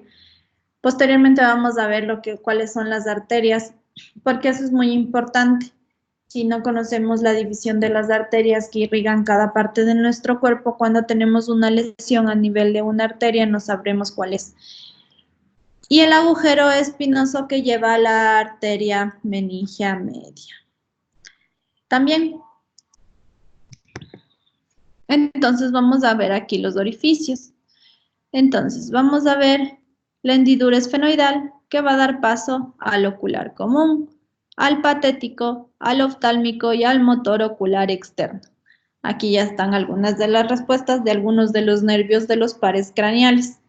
Posteriormente vamos a ver cuáles son las arterias, porque eso es muy importante. Si no conocemos la división de las arterias que irrigan cada parte de nuestro cuerpo, cuando tenemos una lesión a nivel de una arteria no sabremos cuál es. Y el agujero espinoso que lleva a la arteria meningia media. También. Entonces vamos a ver aquí los orificios. Entonces vamos a ver la hendidura esfenoidal que va a dar paso al ocular común, al patético, al oftálmico y al motor ocular externo. Aquí ya están algunas de las respuestas de algunos de los nervios de los pares craneales.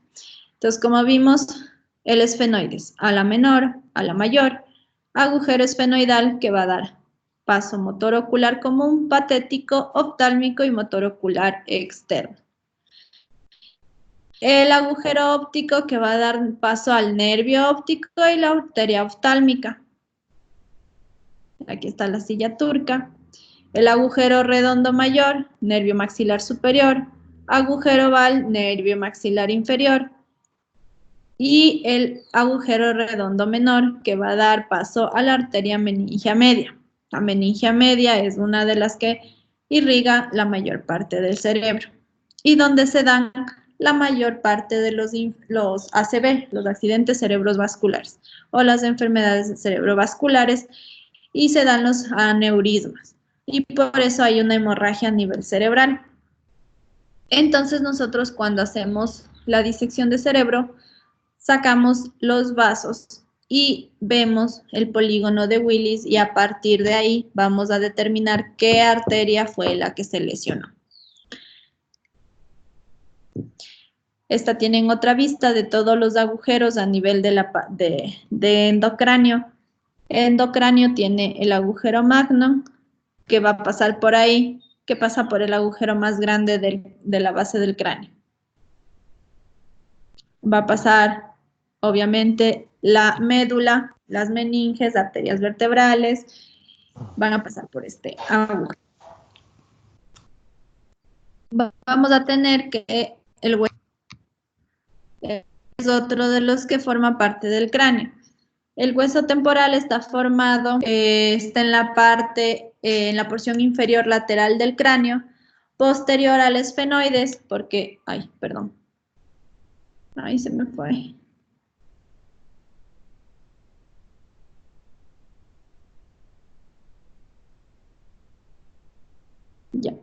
Entonces, como vimos, el esfenoides, ala menor, ala mayor, agujero esfenoidal que va a dar paso motor ocular común, patético, oftálmico y motor ocular externo. El agujero óptico que va a dar paso al nervio óptico y la arteria oftálmica. Aquí está la silla turca. El agujero redondo mayor, nervio maxilar superior. Agujero oval, nervio maxilar inferior. Y el agujero redondo menor que va a dar paso a la arteria meningia media. La meningia media es una de las que irriga la mayor parte del cerebro y donde se dan la mayor parte de los ACV, los accidentes cerebrovasculares o las enfermedades cerebrovasculares, y se dan los aneurismas y por eso hay una hemorragia a nivel cerebral. Entonces nosotros cuando hacemos la disección de cerebro sacamos los vasos y vemos el polígono de Willis y a partir de ahí vamos a determinar qué arteria fue la que se lesionó. Esta tienen otra vista de todos los agujeros a nivel de endocráneo. Endocráneo tiene el agujero magno que va a pasar por ahí, que pasa por el agujero más grande de la base del cráneo. Va a pasar, obviamente, la médula, las meninges, arterias vertebrales, van a pasar por este agujero. Vamos a tener que el hueso otro de los que forma parte del cráneo. El hueso temporal está formado, está en la parte, en la porción inferior lateral del cráneo, posterior al esfenoides, porque, ay, perdón, ahí se me fue. Ya.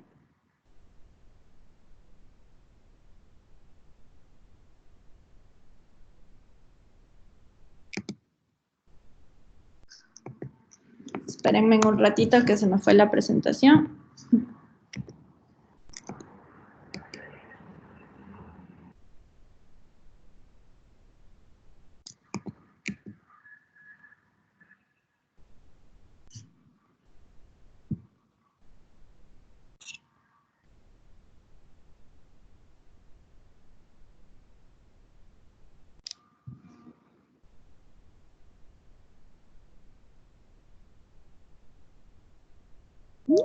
Espérenme un ratito que se me fue la presentación.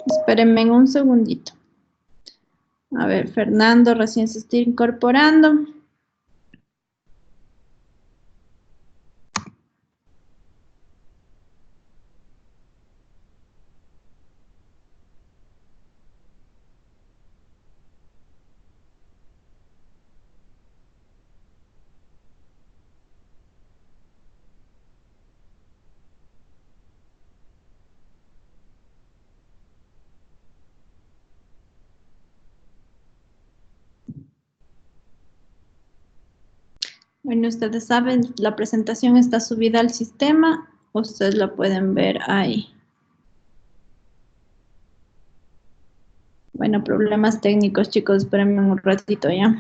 Espérenme un segundito. A ver, Fernando recién se está incorporando. Bueno, ustedes saben, la presentación está subida al sistema. Ustedes la pueden ver ahí. Bueno, problemas técnicos, chicos. Espérenme un ratito ya.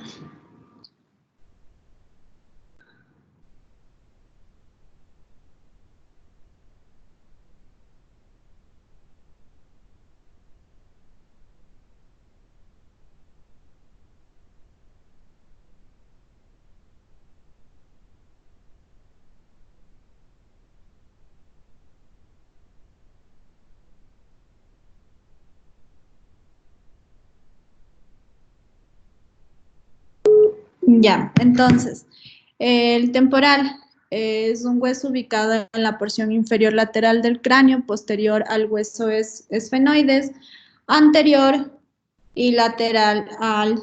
Ya, entonces, el temporal es un hueso ubicado en la porción inferior lateral del cráneo, posterior al hueso esfenoides, anterior y lateral al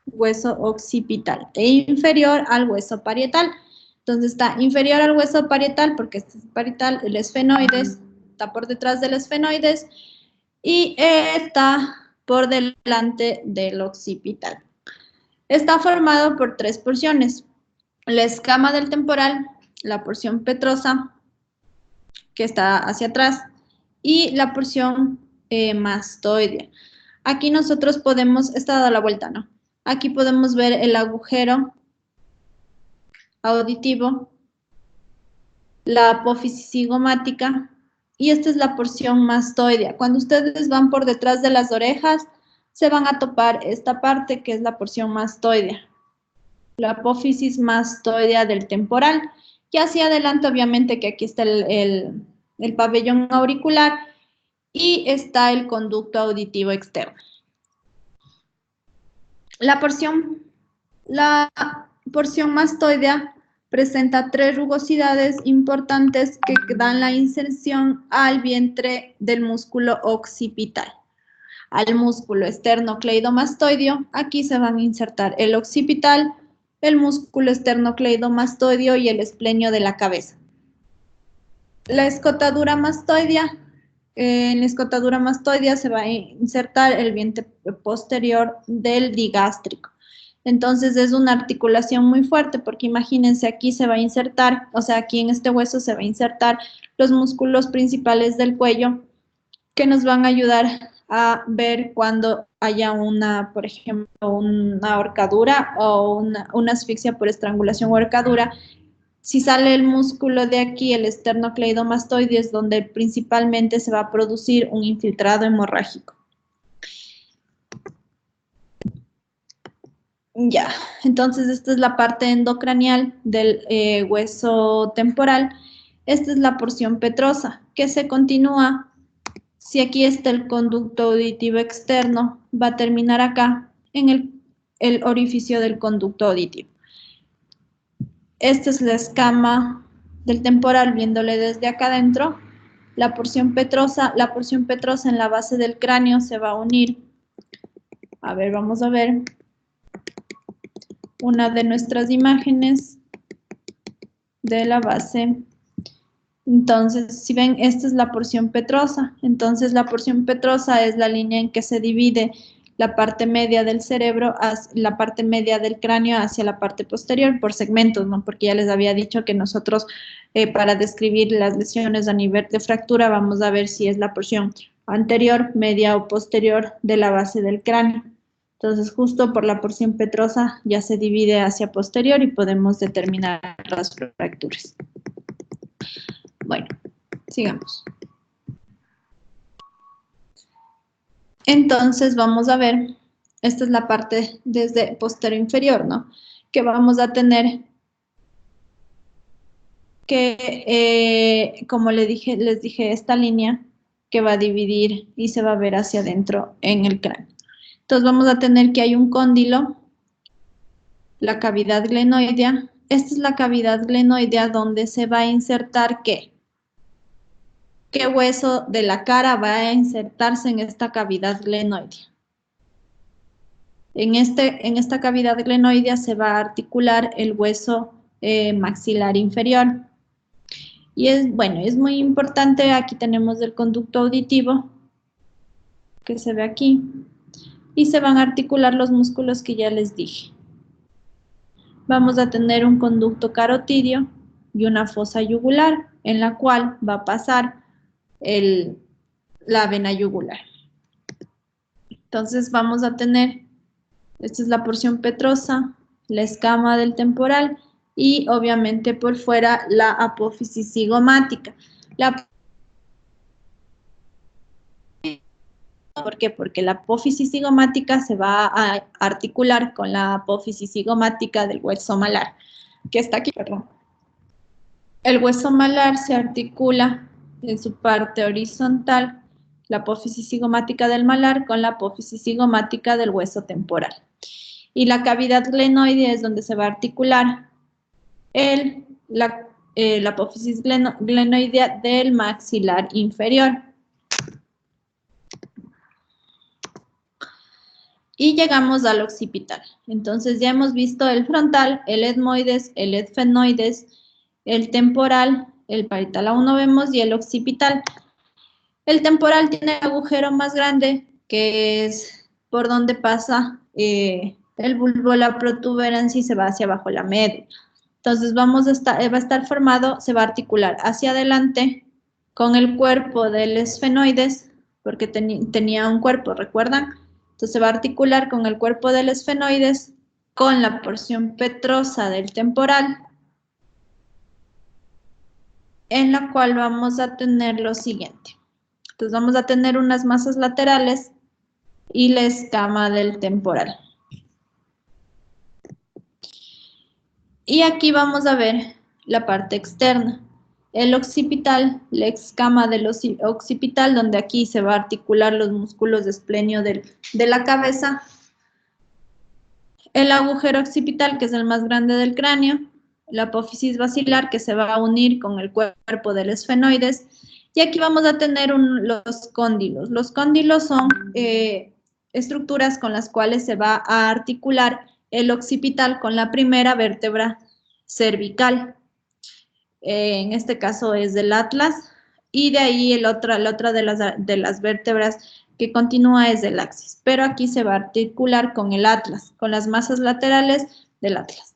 hueso occipital e inferior al hueso parietal. Entonces está inferior al hueso parietal porque este es parietal, el esfenoides está por detrás del esfenoides y está por delante del occipital. Está formado por tres porciones: la escama del temporal, la porción petrosa, que está hacia atrás, y la porción mastoidea. Aquí nosotros podemos, está dada la vuelta, ¿no? Aquí podemos ver el agujero auditivo, la apófisis cigomática, y esta es la porción mastoidea. Cuando ustedes van por detrás de las orejas, se van a topar esta parte que es la porción mastoidea, la apófisis mastoidea del temporal. Y hacia adelante, obviamente, que aquí está el pabellón auricular y está el conducto auditivo externo. La porción mastoidea presenta tres rugosidades importantes que dan la inserción al vientre del músculo occipital. Al músculo esternocleidomastoideo, aquí se van a insertar el occipital, el músculo esternocleidomastoideo y el esplenio de la cabeza. La escotadura mastoidea, en la escotadura mastoidea se va a insertar el vientre posterior del digástrico. Entonces es una articulación muy fuerte porque imagínense, aquí se va a insertar, o sea, aquí en este hueso se va a insertar los músculos principales del cuello que nos van a ayudar a ver cuando haya una, por ejemplo, una ahorcadura o una asfixia por estrangulación o ahorcadura. Si sale el músculo de aquí, el esternocleidomastoideo, es donde principalmente se va a producir un infiltrado hemorrágico. Ya, entonces esta es la parte endocranial del hueso temporal. Esta es la porción petrosa, que se continúa. Si aquí está el conducto auditivo externo, va a terminar acá en el orificio del conducto auditivo. Esta es la escama del temporal viéndole desde acá adentro. La porción petrosa en la base del cráneo se va a unir. A ver, vamos a ver una de nuestras imágenes de la base. Entonces, si ven, esta es la porción petrosa. Entonces, la porción petrosa es la línea en que se divide la parte media del cerebro, la parte media del cráneo hacia la parte posterior por segmentos, ¿no? Porque ya les había dicho que nosotros para describir las lesiones a nivel de fractura vamos a ver si es la porción anterior, media o posterior de la base del cráneo. Entonces, justo por la porción petrosa ya se divide hacia posterior y podemos determinar las fracturas. Bueno, sigamos. Entonces vamos a ver, esta es la parte desde posterior inferior, ¿no? Que vamos a tener que, como les dije, esta línea que va a dividir y se va a ver hacia adentro en el cráneo. Entonces vamos a tener que hay un cóndilo, la cavidad glenoidea. Esta es la cavidad glenoidea donde se va a insertar ¿qué? ¿Qué hueso de la cara va a insertarse en esta cavidad glenoidea? En esta cavidad glenoidea se va a articular el hueso maxilar inferior. Y es muy importante, aquí tenemos el conducto auditivo, que se ve aquí, y se van a articular los músculos que ya les dije. Vamos a tener un conducto carotidio y una fosa yugular, en la cual va a pasar la vena yugular. Entonces vamos a tener, esta es la porción petrosa, la escama del temporal y obviamente por fuera la apófisis cigomática. ¿Por qué? Porque la apófisis cigomática se va a articular con la apófisis cigomática del hueso malar, que está aquí, perdón. El hueso malar se articula en su parte horizontal, la apófisis cigomática del malar con la apófisis cigomática del hueso temporal. Y la cavidad glenoidea es donde se va a articular la apófisis glenoidea del maxilar inferior. Y llegamos al occipital. Entonces ya hemos visto el frontal, el etmoides, el esfenoides, el temporal, el parietal aún no vemos, y el occipital. El temporal tiene el agujero más grande, que es por donde pasa el bulbo, la protuberancia y se va hacia abajo la médula. Entonces va a estar formado, se va a articular hacia adelante con el cuerpo del esfenoides, porque tenía un cuerpo, ¿recuerdan? Entonces se va a articular con el cuerpo del esfenoides, con la porción petrosa del temporal, en la cual vamos a tener lo siguiente. Entonces vamos a tener unas masas laterales y la escama del temporal. Y aquí vamos a ver la parte externa. El occipital, la escama del occipital, donde aquí se va a articular los músculos de esplenio de la cabeza. El agujero occipital, que es el más grande del cráneo. La apófisis basilar, que se va a unir con el cuerpo del esfenoides. Y aquí vamos a tener los cóndilos. Los cóndilos son estructuras con las cuales se va a articular el occipital con la primera vértebra cervical. En este caso es del atlas, y de ahí la otra de las vértebras que continúa es del axis. Pero aquí se va a articular con el atlas, con las masas laterales del atlas.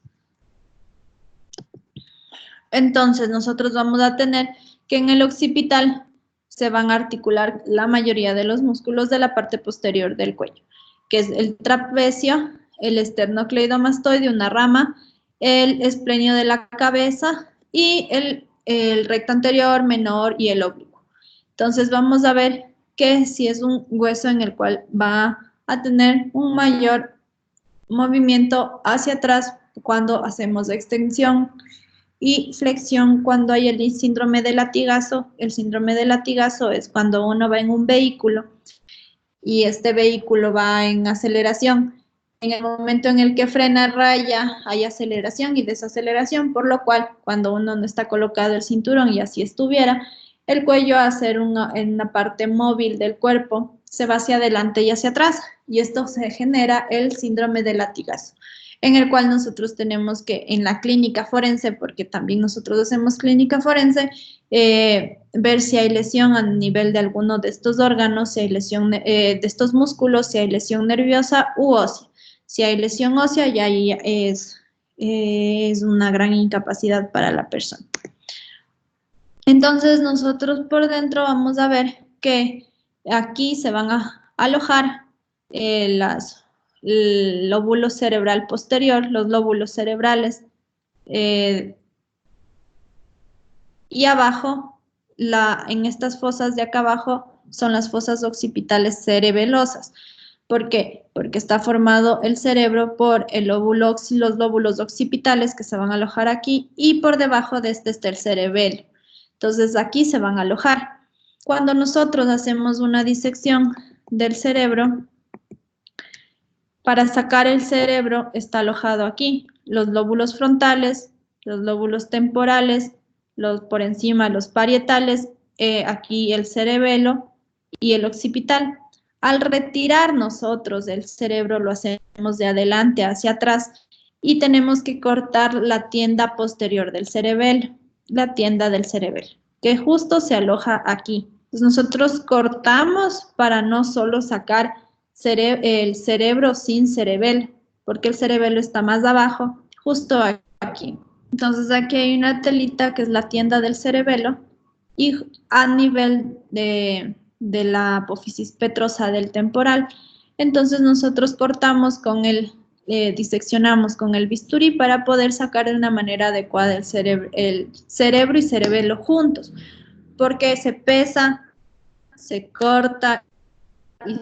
Entonces nosotros vamos a tener que en el occipital se van a articular la mayoría de los músculos de la parte posterior del cuello, que es el trapecio, el esternocleidomastoide, una rama, el esplenio de la cabeza y el recto anterior, menor y el oblicuo. Entonces vamos a ver que si es un hueso en el cual va a tener un mayor movimiento hacia atrás cuando hacemos extensión y flexión cuando hay el síndrome de latigazo. El síndrome de latigazo es cuando uno va en un vehículo y este vehículo va en aceleración. en el momento en el que frena raya hay aceleración y desaceleración, por lo cual cuando uno no está colocado el cinturón y así estuviera, el cuello a ser en una parte móvil del cuerpo se va hacia adelante y hacia atrás, y esto se genera el síndrome de latigazo, en el cual nosotros tenemos que en la clínica forense, porque también nosotros hacemos clínica forense, ver si hay lesión a nivel de alguno de estos órganos, si hay lesión de estos músculos, si hay lesión nerviosa u ósea. Si hay lesión ósea, ya ahí es una gran incapacidad para la persona. Entonces, nosotros por dentro vamos a ver que aquí se van a alojar el lóbulo cerebral posterior, los lóbulos cerebrales, y abajo, en estas fosas de acá abajo, son las fosas occipitales cerebelosas. ¿Por qué? Porque está formado el cerebro por los lóbulos occipitales que se van a alojar aquí, y por debajo de este está el cerebelo. Entonces aquí se van a alojar. Cuando nosotros hacemos una disección del cerebro, para sacar el cerebro está alojado aquí, los lóbulos frontales, los lóbulos temporales, por encima los parietales, aquí el cerebelo y el occipital. Al retirar nosotros el cerebro lo hacemos de adelante hacia atrás y tenemos que cortar la tienda posterior del cerebelo, la tienda del cerebelo, que justo se aloja aquí. Entonces nosotros cortamos para no solo sacar el cerebro sin cerebelo, porque el cerebelo está más abajo, justo aquí. Entonces aquí hay una telita que es la tienda del cerebelo y a nivel de la apófisis petrosa del temporal. Entonces nosotros cortamos diseccionamos con el bisturí para poder sacar de una manera adecuada el cerebro y cerebelo juntos, porque se pesa, se corta y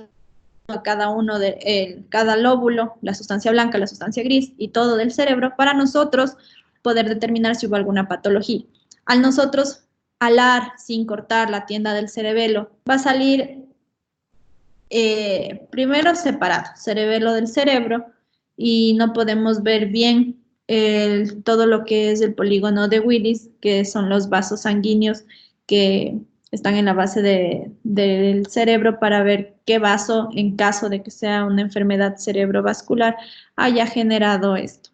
cada lóbulo, la sustancia blanca, la sustancia gris y todo del cerebro, para nosotros poder determinar si hubo alguna patología. Al nosotros alar sin cortar la tienda del cerebelo, va a salir primero separado, cerebelo del cerebro, y no podemos ver bien todo lo que es el polígono de Willis, que son los vasos sanguíneos que están en la base del cerebro, para ver qué vaso, en caso de que sea una enfermedad cerebrovascular, haya generado esto.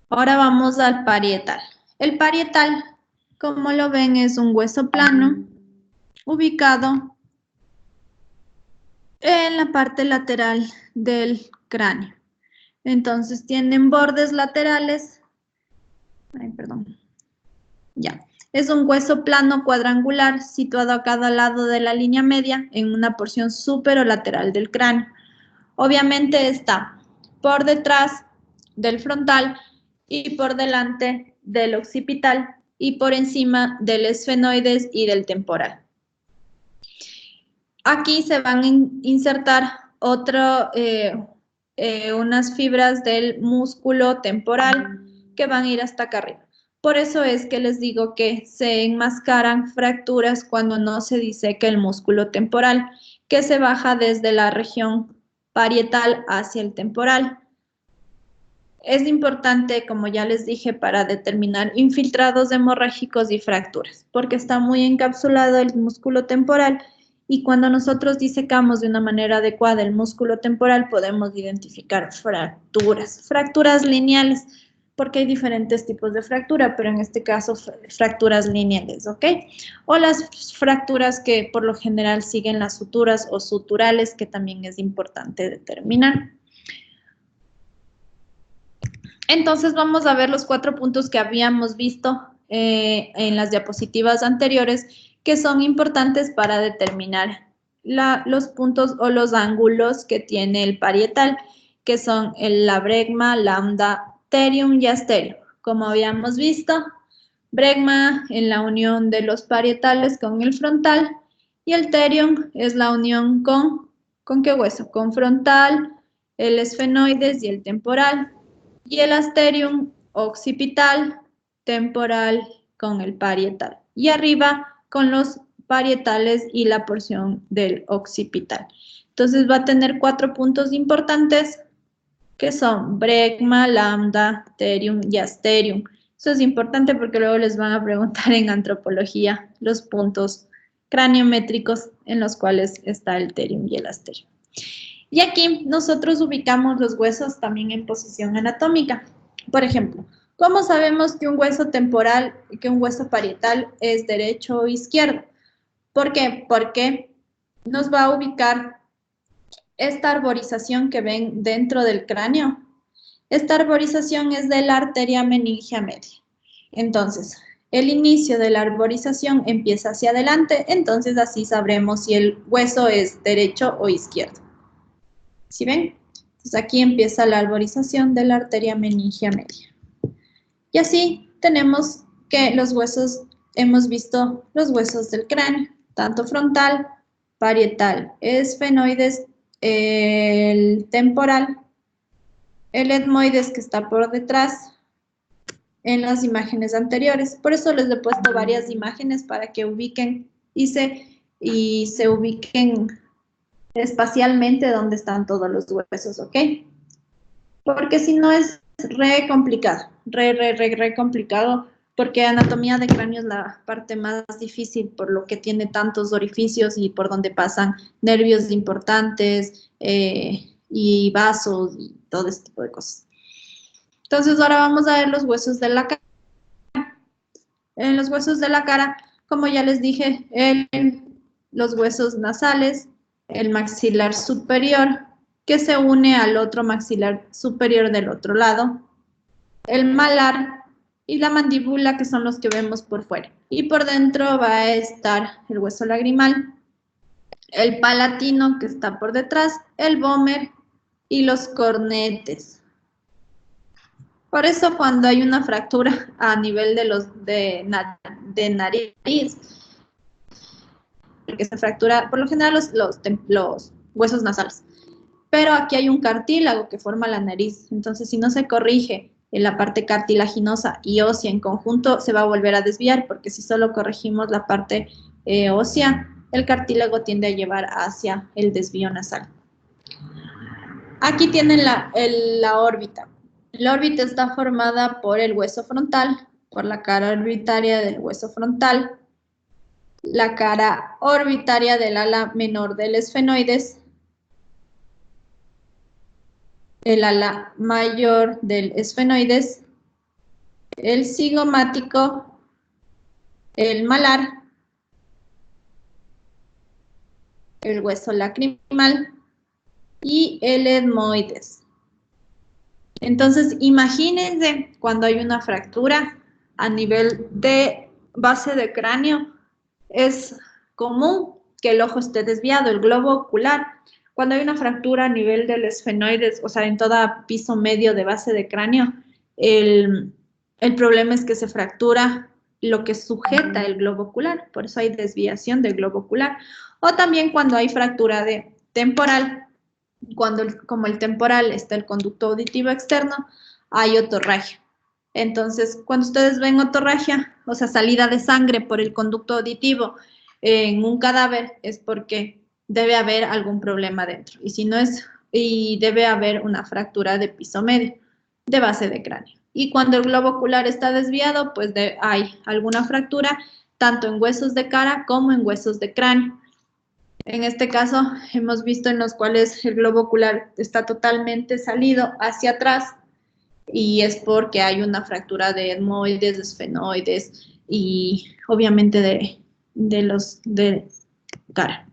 Ahora vamos al parietal. El parietal, como lo ven, es un hueso plano ubicado en la parte lateral del cráneo. Entonces tienen bordes laterales. Es un hueso plano cuadrangular situado a cada lado de la línea media en una porción superolateral del cráneo. Obviamente está por detrás del frontal y por delante del occipital y por encima del esfenoides y del temporal. Aquí se van a insertar unas fibras del músculo temporal que van a ir hasta acá arriba. Por eso es que les digo que se enmascaran fracturas cuando no se diseca el músculo temporal, que se baja desde la región parietal hacia el temporal. Es importante, como ya les dije, para determinar infiltrados hemorrágicos y fracturas, porque está muy encapsulado el músculo temporal, y cuando nosotros disecamos de una manera adecuada el músculo temporal podemos identificar fracturas lineales, porque hay diferentes tipos de fractura, pero en este caso fracturas lineales, ¿ok? O las fracturas que por lo general siguen las suturas o suturales, que también es importante determinar. Entonces vamos a ver los 4 puntos que habíamos visto en las diapositivas anteriores, que son importantes para determinar los puntos o los ángulos que tiene el parietal, que son la bregma, lambda, terium y asterium. Como habíamos visto, bregma en la unión de los parietales con el frontal, y el terium es la unión ¿con qué hueso? Con frontal, el esfenoides y el temporal. Y el asterium occipital, temporal con el parietal. Y arriba con los parietales y la porción del occipital. Entonces va a tener 4 puntos importantes que son brecma, lambda, pterium y asterium. Eso es importante porque luego les van a preguntar en antropología los puntos craniométricos en los cuales está el pterium y el asterium. Y aquí nosotros ubicamos los huesos también en posición anatómica. Por ejemplo, ¿cómo sabemos que un hueso temporal y que un hueso parietal es derecho o izquierdo? ¿Por qué? Porque nos va a ubicar esta arborización que ven dentro del cráneo. Esta arborización es de la arteria meningia media. Entonces, el inicio de la arborización empieza hacia adelante, entonces así sabremos si el hueso es derecho o izquierdo. ¿Sí ven? Entonces aquí empieza la arborización de la arteria meningia media. Y así tenemos que los huesos, hemos visto los huesos del cráneo, tanto frontal, parietal, esfenoides, el temporal, el etmoides que está por detrás en las imágenes anteriores. Por eso les he puesto varias imágenes para que ubiquen y se ubiquen espacialmente donde están todos los huesos, ¿ok? Porque si no es re complicado, re complicado, porque anatomía de cráneo es la parte más difícil por lo que tiene tantos orificios y por donde pasan nervios importantes y vasos y todo este tipo de cosas. Entonces ahora vamos a ver los huesos de la cara. En los huesos de la cara, como ya les dije, los huesos nasales, el maxilar superior, que se une al otro maxilar superior del otro lado, el malar y la mandíbula, que son los que vemos por fuera. Y por dentro va a estar el hueso lagrimal, el palatino, que está por detrás, el vómer y los cornetes. Por eso cuando hay una fractura a nivel de nariz, porque se fractura por lo general los huesos nasales. Pero aquí hay un cartílago que forma la nariz. Entonces, si no se corrige en la parte cartilaginosa y ósea en conjunto, se va a volver a desviar, porque si solo corregimos la parte ósea, el cartílago tiende a llevar hacia el desvío nasal. Aquí tienen la órbita. La órbita está formada por el hueso frontal, por la cara orbitaria del hueso frontal, la cara orbitaria del ala menor del esfenoides, el ala mayor del esfenoides, el cigomático, el malar, el hueso lacrimal y el etmoides. Entonces, imagínense cuando hay una fractura a nivel de base de cráneo, es común que el ojo esté desviado, el globo ocular. Cuando hay una fractura a nivel del esfenoides, o sea, en todo piso medio de base de cráneo, el problema es que se fractura lo que sujeta el globo ocular, por eso hay desviación del globo ocular. O también cuando hay fractura de temporal, como el temporal está el conducto auditivo externo, hay otorragia. Entonces, cuando ustedes ven otorragia, o sea, salida de sangre por el conducto auditivo en un cadáver, es porque debe haber algún problema dentro. Y si no es, y debe haber una fractura de piso medio, de base de cráneo. Y cuando el globo ocular está desviado, pues hay alguna fractura, tanto en huesos de cara como en huesos de cráneo. En este caso, hemos visto en los cuales el globo ocular está totalmente salido hacia atrás y es porque hay una fractura de etmoides, de esfenoides y obviamente de cara.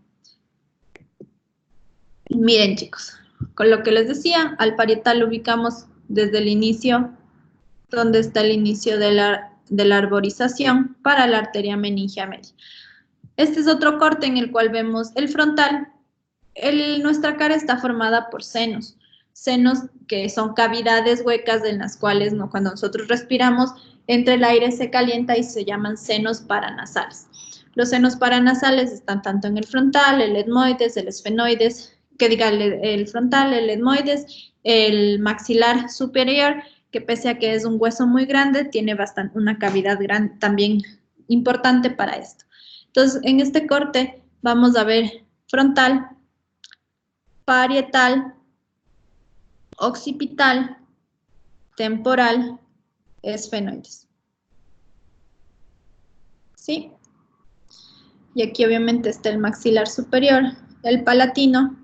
Miren, chicos, con lo que les decía, al parietal lo ubicamos desde el inicio, donde está el inicio de la arborización para la arteria meningia media. Este es otro corte en el cual vemos el frontal. Nuestra cara está formada por senos que son cavidades huecas en las cuales cuando nosotros respiramos, entre el aire se calienta y se llaman senos paranasales. Los senos paranasales están tanto en el frontal, el etmoides, el esfenoides, el frontal, el etmoides, el maxilar superior, que pese a que es un hueso muy grande, tiene una cavidad también importante para esto. Entonces, en este corte vamos a ver frontal, parietal, occipital, temporal, esfenoides. ¿Sí? Y aquí obviamente está el maxilar superior, el palatino,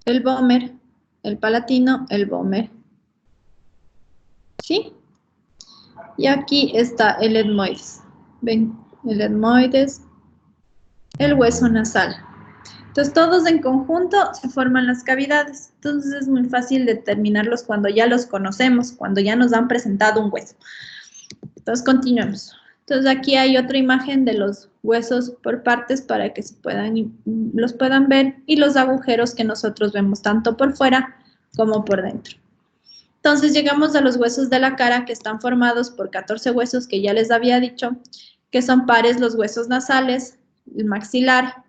el vómer, el palatino, el vómer. ¿Sí? Y aquí está el etmoides. Ven, el etmoides, el hueso nasal. Entonces, todos en conjunto se forman las cavidades. Entonces, es muy fácil determinarlos cuando ya los conocemos, cuando ya nos han presentado un hueso. Entonces, continuemos. Entonces, aquí hay otra imagen de los huesos por partes para que los puedan ver y los agujeros que nosotros vemos tanto por fuera como por dentro. Entonces, llegamos a los huesos de la cara que están formados por 14 huesos que ya les había dicho, que son pares los huesos nasales, el maxilar,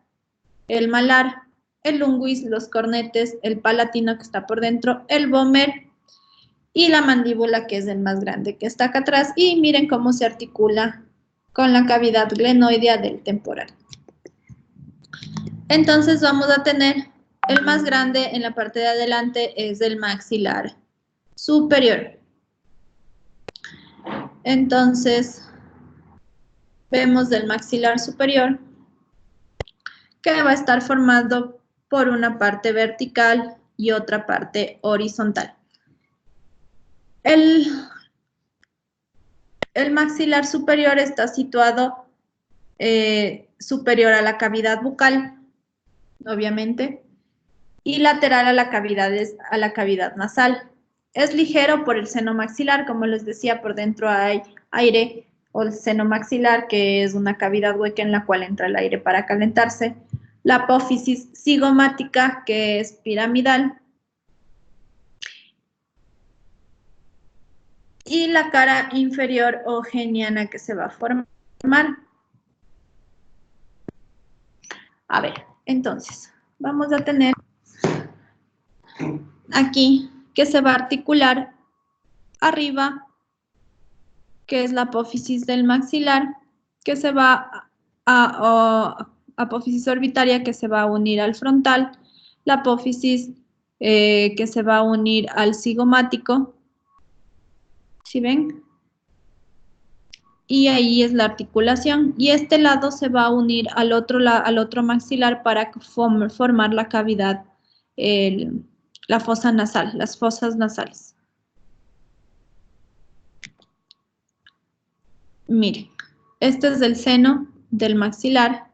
el malar, el unguis, los cornetes, el palatino que está por dentro, el vómer y la mandíbula que es el más grande que está acá atrás. Y miren cómo se articula con la cavidad glenoidea del temporal. Entonces vamos a tener el más grande en la parte de adelante es el maxilar superior. Entonces vemos del maxilar superior que va a estar formado por una parte vertical y otra parte horizontal. El maxilar superior está situado superior a la cavidad bucal, obviamente, y lateral a la cavidad nasal. Es ligero por el seno maxilar, como les decía, por dentro hay aire, o el seno maxilar, que es una cavidad hueca en la cual entra el aire para calentarse. La apófisis cigomática, que es piramidal. Y la cara inferior o geniana que se va a formar. A ver, entonces, vamos a tener aquí que se va a articular arriba, que es la apófisis del maxilar, que se va apófisis orbitaria que se va a unir al frontal, la apófisis que se va a unir al cigomático, ¿sí ven? Y ahí es la articulación. Y este lado se va a unir al otro maxilar para formar la cavidad, la fosa nasal, las fosas nasales. Miren, este es el seno del maxilar,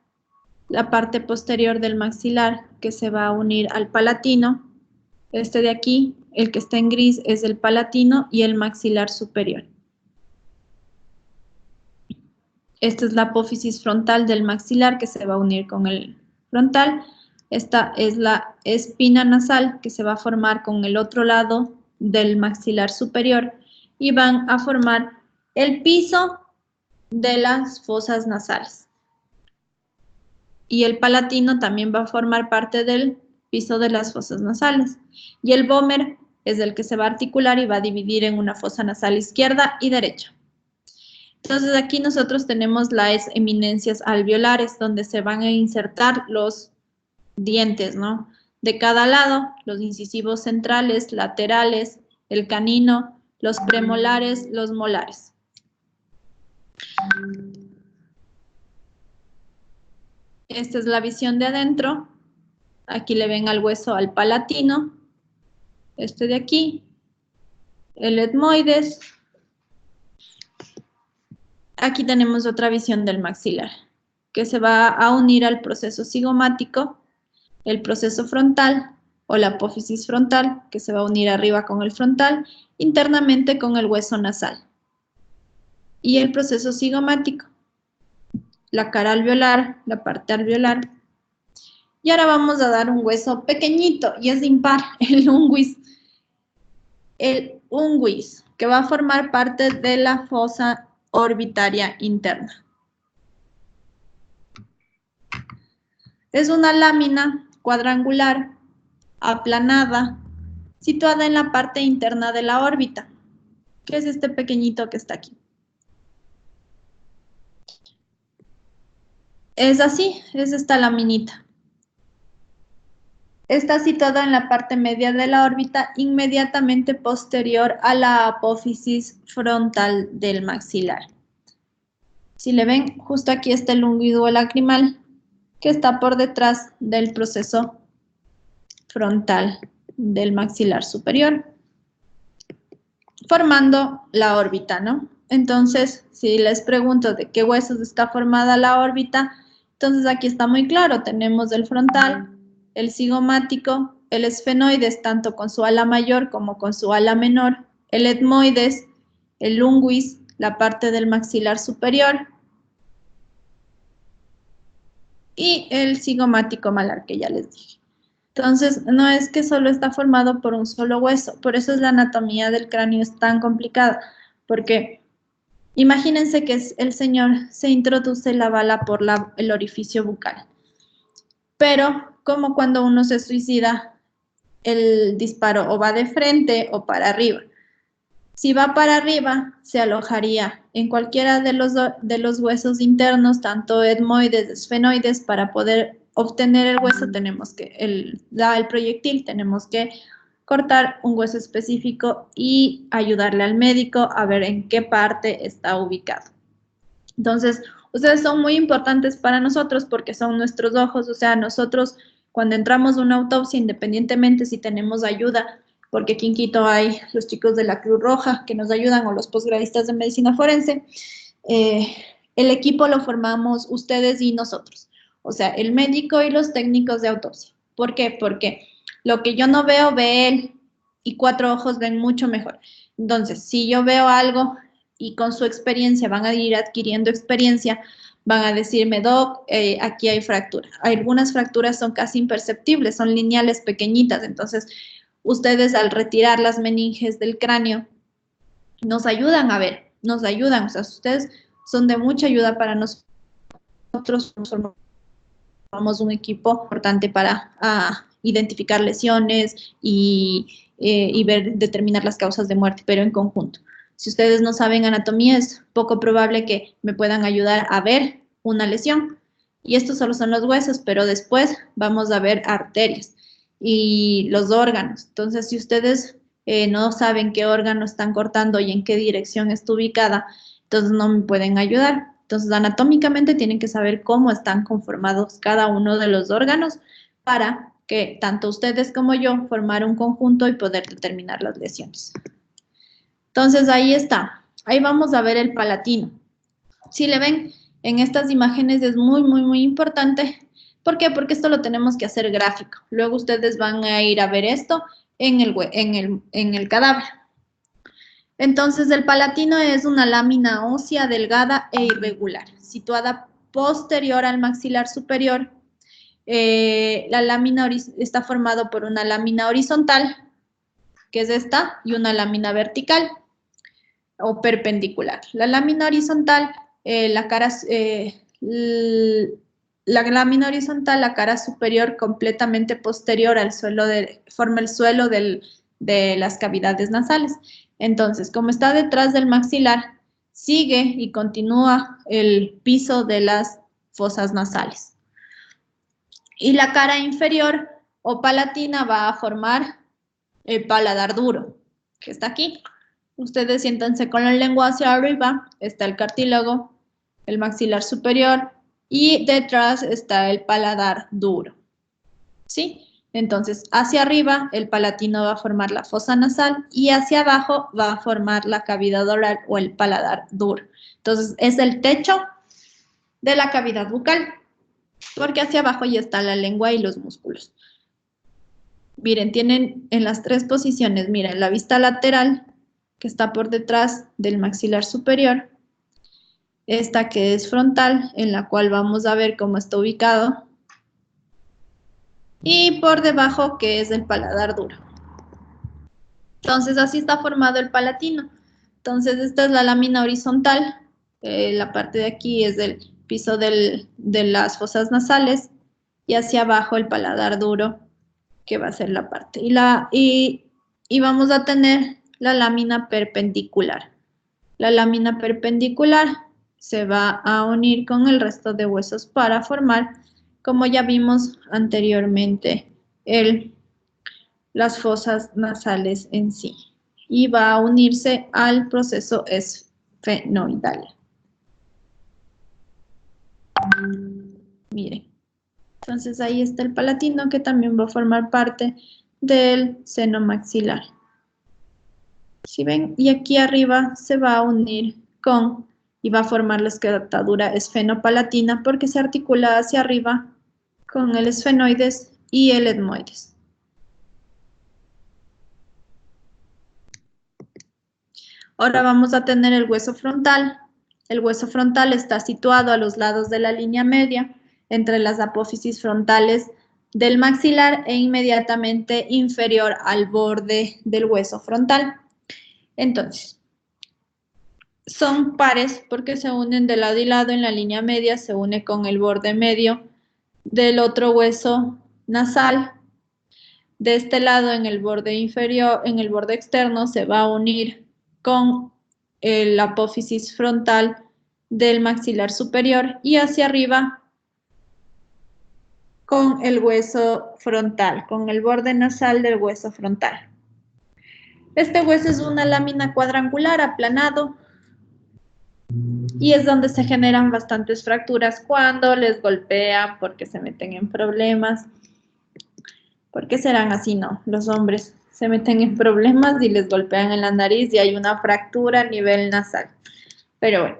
la parte posterior del maxilar que se va a unir al palatino. Este de aquí, el que está en gris, es el palatino y el maxilar superior. Esta es la apófisis frontal del maxilar que se va a unir con el frontal. Esta es la espina nasal que se va a formar con el otro lado del maxilar superior y van a formar el piso de las fosas nasales. Y el palatino también va a formar parte del piso de las fosas nasales. Y el vómer es el que se va a articular y va a dividir en una fosa nasal izquierda y derecha. Entonces aquí nosotros tenemos las eminencias alveolares donde se van a insertar los dientes, ¿no? De cada lado, los incisivos centrales, laterales, el canino, los premolares, los molares. Esta es la visión de adentro. Aquí le ven al hueso al palatino. Este de aquí, el etmoides. Aquí tenemos otra visión del maxilar, que se va a unir al proceso cigomático, el proceso frontal o la apófisis frontal, que se va a unir arriba con el frontal, internamente con el hueso nasal. Y el proceso cigomático, la cara alveolar, la parte alveolar. Y ahora vamos a dar un hueso pequeñito, y es impar, el unguis. El unguis, que va a formar parte de la fosa orbitaria interna. Es una lámina cuadrangular, aplanada, situada en la parte interna de la órbita, que es este pequeñito que está aquí. Es así, es esta laminita. Está situada en la parte media de la órbita, inmediatamente posterior a la apófisis frontal del maxilar. Si le ven, justo aquí está el unguido lacrimal, que está por detrás del proceso frontal del maxilar superior, formando la órbita, ¿no? Entonces, si les pregunto de qué huesos está formada la órbita, entonces aquí está muy claro, tenemos el frontal, el cigomático, el esfenoides, tanto con su ala mayor como con su ala menor, el etmoides, el unguis, la parte del maxilar superior, y el cigomático malar, que ya les dije. Entonces, no es que solo está formado por un solo hueso, por eso es la anatomía del cráneo es tan complicada, porque imagínense que el señor se introduce la bala por el orificio bucal, pero como cuando uno se suicida, el disparo o va de frente o para arriba. Si va para arriba, se alojaría en cualquiera de los huesos internos, tanto etmoides, esfenoides. Para poder obtener el hueso tenemos que, el proyectil, tenemos que cortar un hueso específico y ayudarle al médico a ver en qué parte está ubicado. Entonces, ustedes son muy importantes para nosotros porque son nuestros ojos, o sea, nosotros cuando entramos a una autopsia, independientemente si tenemos ayuda, porque aquí en Quito hay los chicos de la Cruz Roja que nos ayudan o los posgradistas de medicina forense, el equipo lo formamos ustedes y nosotros, o sea, el médico y los técnicos de autopsia. ¿Por qué? Porque lo que yo no veo, ve él, y 4 ojos ven mucho mejor. Entonces, si yo veo algo y con su experiencia van a ir adquiriendo experiencia, van a decirme, Doc, aquí hay fractura. Algunas fracturas son casi imperceptibles, son lineales, pequeñitas, entonces ustedes al retirar las meninges del cráneo nos ayudan a ver, nos ayudan, o sea, ustedes son de mucha ayuda para nosotros, somos un equipo importante para identificar lesiones y determinar las causas de muerte, pero en conjunto. Si ustedes no saben anatomía, es poco probable que me puedan ayudar a ver una lesión. Y estos solo son los huesos, pero después vamos a ver arterias y los órganos. Entonces, si ustedes no saben qué órgano están cortando y en qué dirección está ubicada, entonces no me pueden ayudar. Entonces, anatómicamente tienen que saber cómo están conformados cada uno de los órganos para que tanto ustedes como yo formar un conjunto y poder determinar las lesiones. Entonces, ahí está. Ahí vamos a ver el palatino. Si le ven, en estas imágenes es muy, muy, muy importante. ¿Por qué? Porque esto lo tenemos que hacer gráfico. Luego ustedes van a ir a ver esto en el cadáver. Entonces, el palatino es una lámina ósea delgada e irregular, situada posterior al maxilar superior. La lámina está formada por una lámina horizontal, que es esta, y una lámina vertical o perpendicular. La lámina horizontal, la lámina horizontal, la cara superior completamente posterior al suelo, forma el suelo de las cavidades nasales. Entonces, como está detrás del maxilar, sigue y continúa el piso de las fosas nasales. Y la cara inferior o palatina va a formar el paladar duro, que está aquí. Ustedes siéntanse con la lengua hacia arriba, está el cartílago, el maxilar superior y detrás está el paladar duro. ¿Sí? Entonces, hacia arriba el palatino va a formar la fosa nasal y hacia abajo va a formar la cavidad oral o el paladar duro. Entonces, es el techo de la cavidad bucal, porque hacia abajo ya está la lengua y los músculos. Miren, tienen en las 3 posiciones, miren, la vista lateral, que está por detrás del maxilar superior, esta que es frontal, en la cual vamos a ver cómo está ubicado, y por debajo, que es el paladar duro. Entonces, así está formado el palatino. Entonces, esta es la lámina horizontal, la parte de aquí es del piso de las fosas nasales, y hacia abajo el paladar duro, que va a ser la parte. Y vamos a tener la lámina perpendicular. La lámina perpendicular se va a unir con el resto de huesos para formar, como ya vimos anteriormente, las fosas nasales en sí. Y va a unirse al proceso esfenoidal. Miren. Entonces ahí está el palatino que también va a formar parte del seno maxilar. ¿Sí ven? Y aquí arriba se va a unir con y va a formar la escotadura esfenopalatina porque se articula hacia arriba con el esfenoides y el etmoides. Ahora vamos a tener el hueso frontal. El hueso frontal está situado a los lados de la línea media, entre las apófisis frontales del maxilar e inmediatamente inferior al borde del hueso frontal. Entonces, son pares porque se unen de lado y lado. En la línea media se une con el borde medio del otro hueso nasal. De este lado, en el borde inferior, en el borde externo, se va a unir con la apófisis frontal del maxilar superior y hacia arriba con el hueso frontal, con el borde nasal del hueso frontal. Este hueso es una lámina cuadrangular aplanado y es donde se generan bastantes fracturas cuando les golpean porque se meten en problemas. ¿Por qué serán así? No, los hombres se meten en problemas y les golpean en la nariz y hay una fractura a nivel nasal. Pero bueno.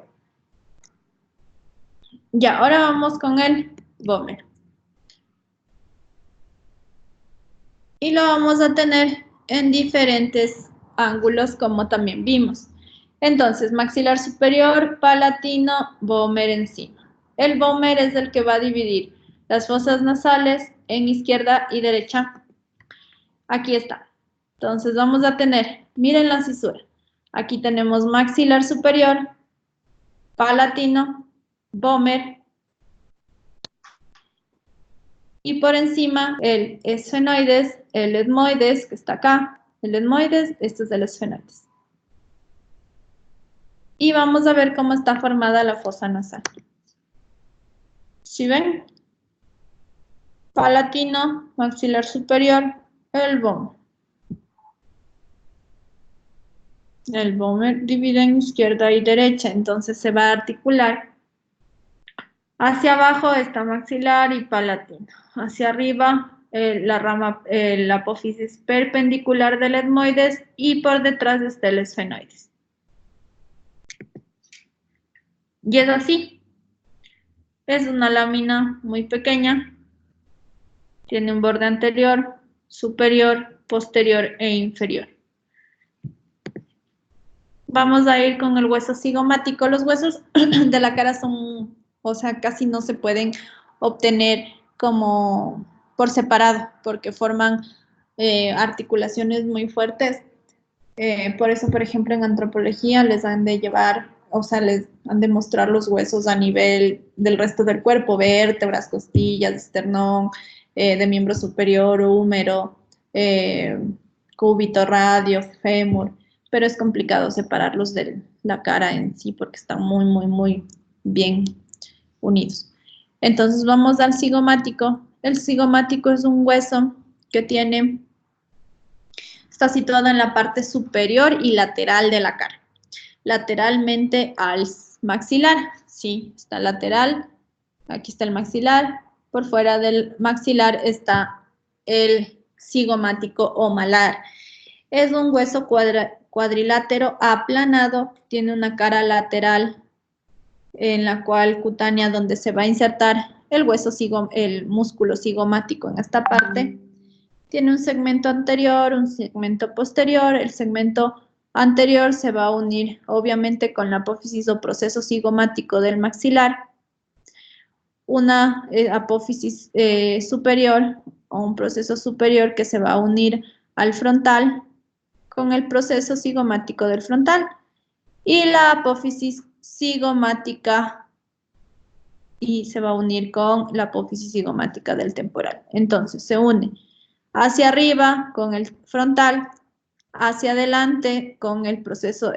Ya, ahora vamos con el vómer. Y lo vamos a tener en diferentes ángulos, como también vimos. Entonces, maxilar superior, palatino, vómer encima. El vómer es el que va a dividir las fosas nasales en izquierda y derecha. Aquí está. Entonces, vamos a tener, miren la cisura. Aquí tenemos maxilar superior, palatino, vómer. Y por encima el esfenoides, el etmoides, que está acá. El etmoides, este es el esfenoides. Y vamos a ver cómo está formada la fosa nasal. ¿Sí ven? Palatino, maxilar superior, el vómer. El vómer divide en izquierda y derecha, entonces se va a articular. Hacia abajo está maxilar y palatino. Hacia arriba la rama, la apófisis perpendicular del etmoides y por detrás está el esfenoides. Y es así. Es una lámina muy pequeña. Tiene un borde anterior, superior, posterior e inferior. Vamos a ir con el hueso cigomático. Los huesos de la cara son, o sea, casi no se pueden obtener como por separado, porque forman articulaciones muy fuertes. Por eso, por ejemplo, en antropología les han de llevar, o sea, les han de mostrar los huesos a nivel del resto del cuerpo, vértebras, costillas, esternón, de miembro superior, húmero, cúbito, radio, fémur, pero es complicado separarlos de la cara en sí porque están muy, muy, muy bien unidos. Entonces vamos al cigomático. El cigomático es un hueso que está situado en la parte superior y lateral de la cara. Lateralmente al maxilar, sí, está lateral. Aquí está el maxilar. Por fuera del maxilar está el cigomático o malar. Es un hueso cuadrilátero aplanado, tiene una cara lateral en la cual cutánea donde se va a insertar el hueso el músculo cigomático en esta parte. Tiene un segmento anterior, un segmento posterior. El segmento anterior se va a unir obviamente con la apófisis o proceso cigomático del maxilar. Una apófisis superior o un proceso superior que se va a unir al frontal con el proceso cigomático del frontal y la apófisis cigomática y se va a unir con la apófisis cigomática del temporal. Entonces se une hacia arriba con el frontal hacia adelante con el proceso,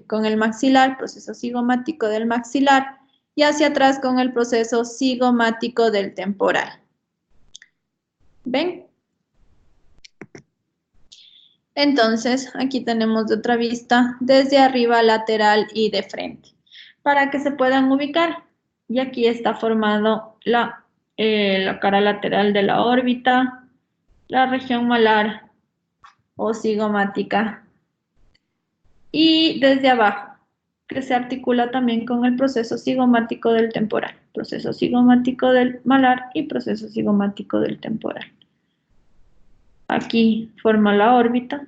con el maxilar, proceso cigomático del maxilar, y hacia atrás con el proceso cigomático del temporal. ¿Ven? Entonces, aquí tenemos de otra vista, desde arriba, lateral y de frente, para que se puedan ubicar. Y aquí está formado la cara lateral de la órbita, la región malar o cigomática, y desde abajo, que se articula también con el proceso cigomático del temporal, proceso cigomático del malar y proceso cigomático del temporal. Aquí forma la órbita.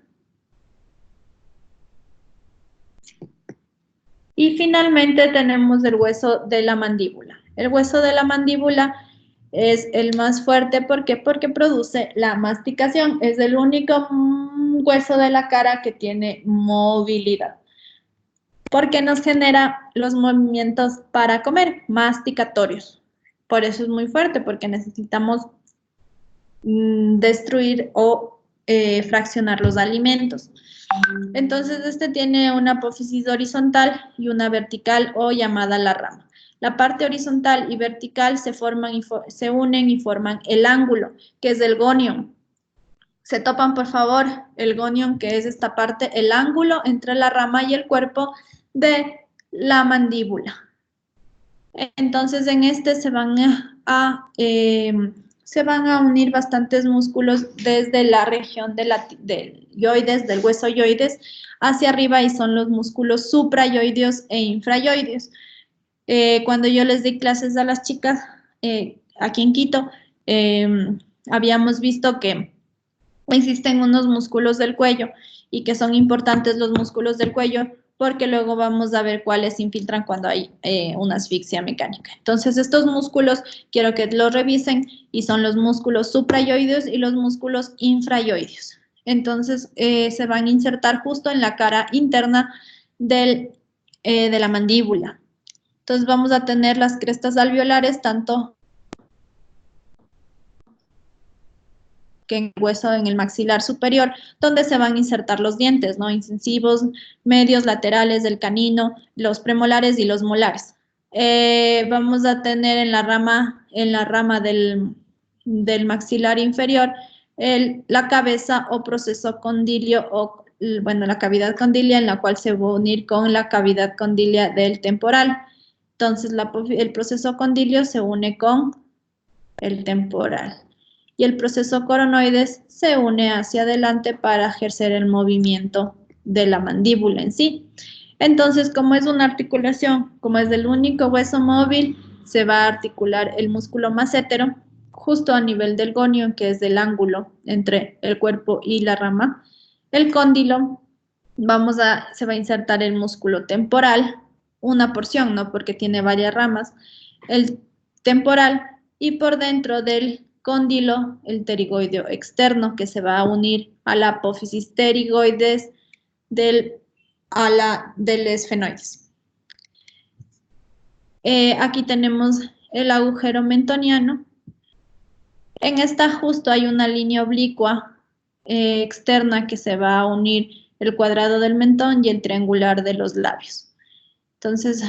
Y finalmente tenemos el hueso de la mandíbula. El hueso de la mandíbula es el más fuerte, ¿por qué? Porque produce la masticación. Es el único hueso de la cara que tiene movilidad, porque nos genera los movimientos para comer, masticatorios. Por eso es muy fuerte, porque necesitamos destruir o fraccionar los alimentos. Entonces, este tiene una apófisis horizontal y una vertical o llamada la rama. La parte horizontal y vertical se unen y forman el ángulo, que es el gonion. Se topan, por favor, el gonion, que es esta parte, el ángulo entre la rama y el cuerpo de la mandíbula. Entonces, en este se van a unir bastantes músculos desde la región del yoides, del hueso yoides, hacia arriba, y son los músculos suprayoideos e infrayoideos. Cuando yo les di clases a las chicas aquí en Quito, habíamos visto que existen unos músculos del cuello y que son importantes los músculos del cuello, porque luego vamos a ver cuáles se infiltran cuando hay una asfixia mecánica. Entonces, estos músculos quiero que los revisen, y son los músculos suprayoideos y los músculos infrayoideos. Entonces, se van a insertar justo en la cara interna de la mandíbula. Entonces, vamos a tener las crestas alveolares, tanto que en el hueso, en el maxilar superior, donde se van a insertar los dientes, ¿no? Incisivos, medios, laterales del canino, los premolares y los molares. Vamos a tener en la rama del maxilar inferior la cabeza o proceso condilio, o bueno, la cavidad condilia, en la cual se va a unir con la cavidad condilia del temporal. Entonces, el proceso condilio se une con el temporal, y el proceso coronoides se une hacia adelante para ejercer el movimiento de la mandíbula en sí. Entonces, como es una articulación, como es el único hueso móvil, se va a articular el músculo massétero justo a nivel del gonio, que es el ángulo entre el cuerpo y la rama. El cóndilo, se va a insertar el músculo temporal, una porción, ¿no? Porque tiene varias ramas. El temporal, y por dentro del cóndilo, el pterigoideo externo, que se va a unir a la apófisis pterigoides del esfenoides. Aquí tenemos el agujero mentoniano. En esta justo hay una línea oblicua externa, que se va a unir el cuadrado del mentón y el triangular de los labios. Entonces,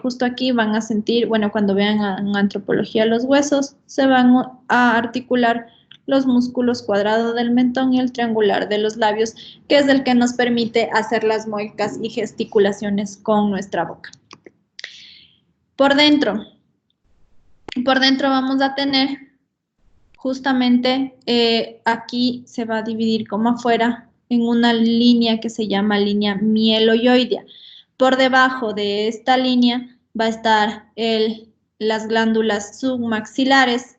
justo aquí van a sentir, bueno, cuando vean en antropología los huesos, se van a articular los músculos cuadrado del mentón y el triangular de los labios, que es el que nos permite hacer las muecas y gesticulaciones con nuestra boca. Por dentro vamos a tener justamente, aquí se va a dividir como afuera en una línea que se llama línea mieloioidea. Por debajo de esta línea va a estar las glándulas submaxilares,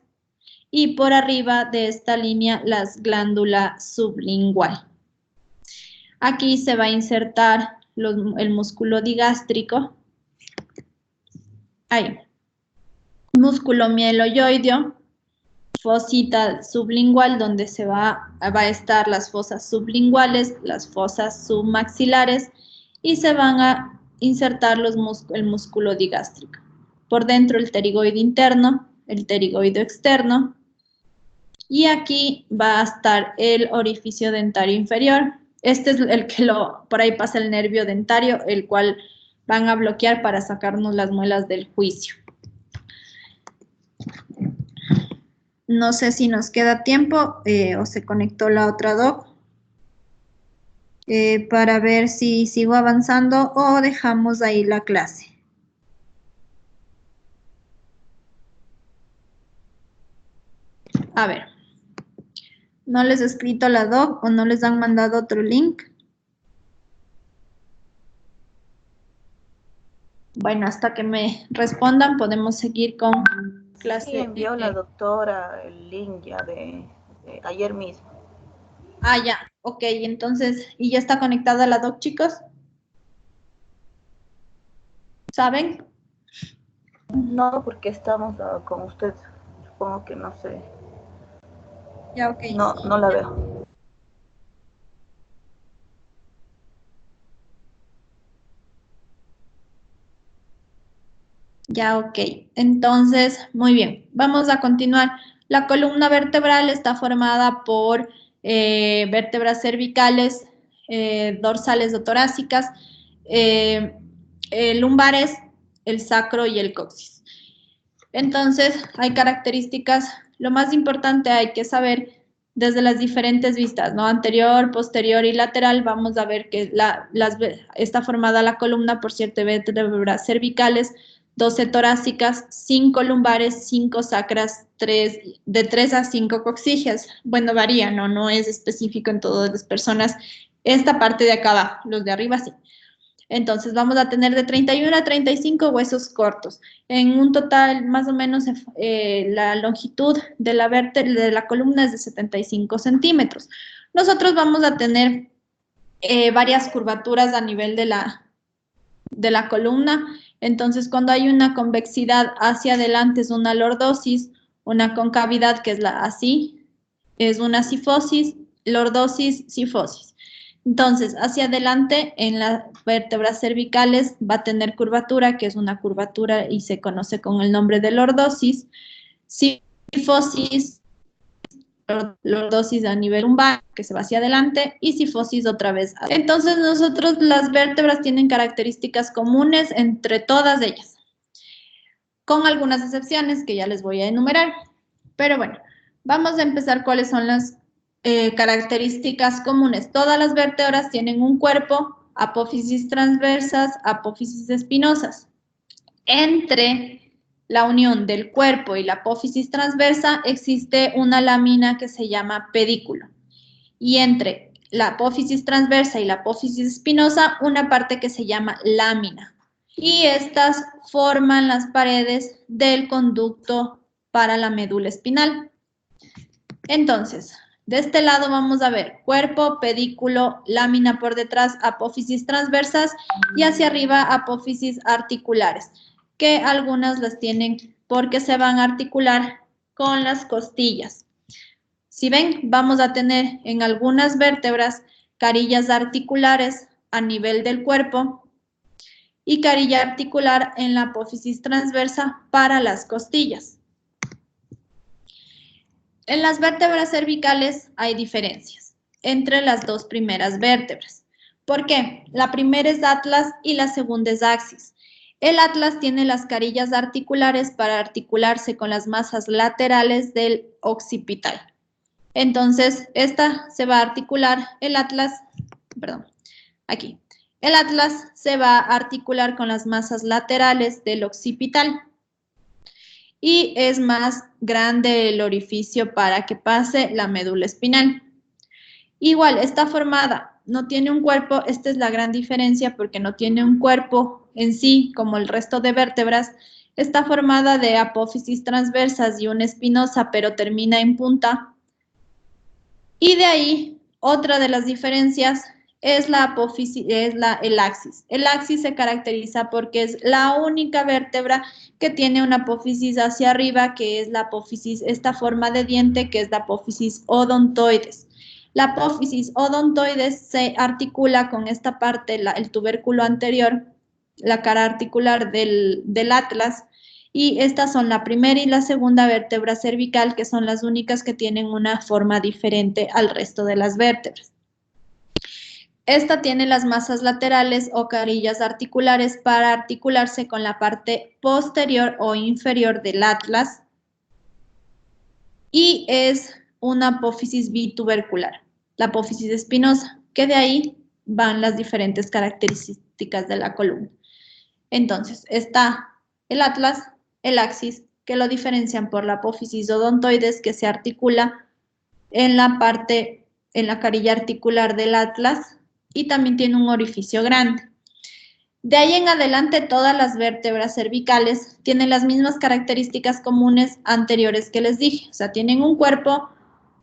y por arriba de esta línea las glándulas sublingual. Aquí se va a insertar el músculo digástrico. Ahí. Músculo mieloioideo, fosita sublingual, donde va a estar las fosas sublinguales, las fosas submaxilares, y se van a insertar el músculo digástrico. Por dentro el pterigoide interno, el pterigoide externo, y aquí va a estar el orificio dentario inferior, Este es el que por ahí pasa el nervio dentario, el cual van a bloquear para sacarnos las muelas del juicio. No sé si nos queda tiempo o se conectó la otra doc para ver si sigo avanzando o dejamos ahí la clase. A ver, ¿no les he escrito la doc o no les han mandado otro link? Bueno, hasta que me respondan podemos seguir con clase.
Sí, envió la doctora el link ya de ayer mismo.
Ah, ya, ok, entonces, ¿y ya está conectada la doc, chicos? ¿Saben?
No, porque estamos con usted. Supongo que no sé.
Ya, ok.
No la veo.
Ya, ok. Entonces, muy bien. Vamos a continuar. La columna vertebral está formada por vértebras cervicales, dorsales o torácicas, lumbares, el sacro y el coxis. Entonces, hay características. Lo más importante hay que saber desde las diferentes vistas, ¿no? Anterior, posterior y lateral. Vamos a ver que está formada la columna por 7 vértebras cervicales, 12 torácicas, 5 lumbares, 5 sacras, de 3 a 5 coxígeas. Bueno, varía, ¿no? No es específico en todas las personas. Esta parte de acá abajo, los de arriba sí. Entonces vamos a tener de 31 a 35 huesos cortos. En un total, más o menos, la longitud de la columna es de 75 centímetros. Nosotros vamos a tener varias curvaturas a nivel de la columna. Entonces, cuando hay una convexidad hacia adelante es una lordosis, una concavidad que es así, es una cifosis, lordosis, cifosis. Entonces, hacia adelante en las vértebras cervicales va a tener curvatura, que es una curvatura y se conoce con el nombre de lordosis, cifosis, lordosis a nivel lumbar, que se va hacia adelante, y cifosis otra vez. Entonces, las vértebras tienen características comunes entre todas ellas, con algunas excepciones que ya les voy a enumerar. Pero bueno, vamos a empezar cuáles son las características comunes. Todas las vértebras tienen un cuerpo, apófisis transversas, apófisis espinosas. Entre la unión del cuerpo y la apófisis transversa existe una lámina que se llama pedículo. Y entre la apófisis transversa y la apófisis espinosa, una parte que se llama lámina. Y estas forman las paredes del conducto para la médula espinal. Entonces, de este lado vamos a ver cuerpo, pedículo, lámina por detrás, apófisis transversas y hacia arriba apófisis articulares, que algunas las tienen porque se van a articular con las costillas. Si ven, vamos a tener en algunas vértebras carillas articulares a nivel del cuerpo y carilla articular en la apófisis transversa para las costillas. En las vértebras cervicales hay diferencias entre las dos primeras vértebras. ¿Por qué? La primera es atlas y la segunda es axis. El atlas tiene las carillas articulares para articularse con las masas laterales del occipital. Entonces, esta se va a articular, el atlas se va a articular con las masas laterales del occipital. Y es más grande el orificio para que pase la médula espinal. Igual, está formada, no tiene un cuerpo, esta es la gran diferencia porque no tiene un cuerpo en sí como el resto de vértebras, está formada de apófisis transversas y una espinosa, pero termina en punta. Y de ahí, otra de las diferencias es el axis. El axis se caracteriza porque es la única vértebra que tiene una apófisis hacia arriba, que es la apófisis, esta forma de diente, que es la apófisis odontoides. La apófisis odontoides se articula con esta parte, el tubérculo anterior, la cara articular del atlas, y estas son la primera y la segunda vértebra cervical, que son las únicas que tienen una forma diferente al resto de las vértebras. Esta tiene las masas laterales o carillas articulares para articularse con la parte posterior o inferior del atlas y es una apófisis bitubercular, la apófisis espinosa, que de ahí van las diferentes características de la columna. Entonces, está el atlas, el axis, que lo diferencian por la apófisis odontoides, que se articula en la parte, en la carilla articular del atlas, y también tiene un orificio grande. De ahí en adelante, todas las vértebras cervicales tienen las mismas características comunes anteriores que les dije. O sea, tienen un cuerpo,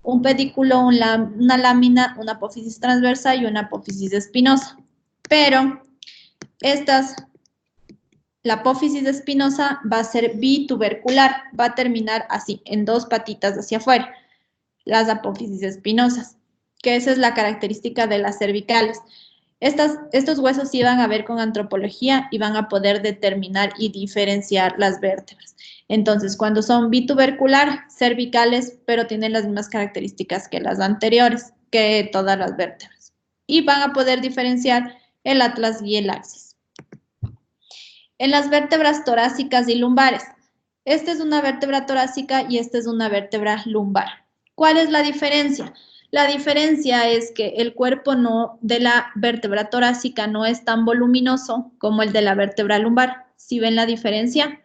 un pedículo, una lámina, una apófisis transversa y una apófisis espinosa. Pero la apófisis espinosa va a ser bitubercular, va a terminar así, en dos patitas hacia afuera, las apófisis espinosas, que esa es la característica de las cervicales. Estos huesos sí van a ver con antropología y van a poder determinar y diferenciar las vértebras. Entonces, cuando son bitubercular, cervicales, pero tienen las mismas características que las anteriores, que todas las vértebras. Y van a poder diferenciar el atlas y el axis. En las vértebras torácicas y lumbares. Esta es una vértebra torácica y esta es una vértebra lumbar. ¿Cuál es la diferencia? La diferencia es que el cuerpo de la vértebra torácica no es tan voluminoso como el de la vértebra lumbar. ¿Sí ven la diferencia?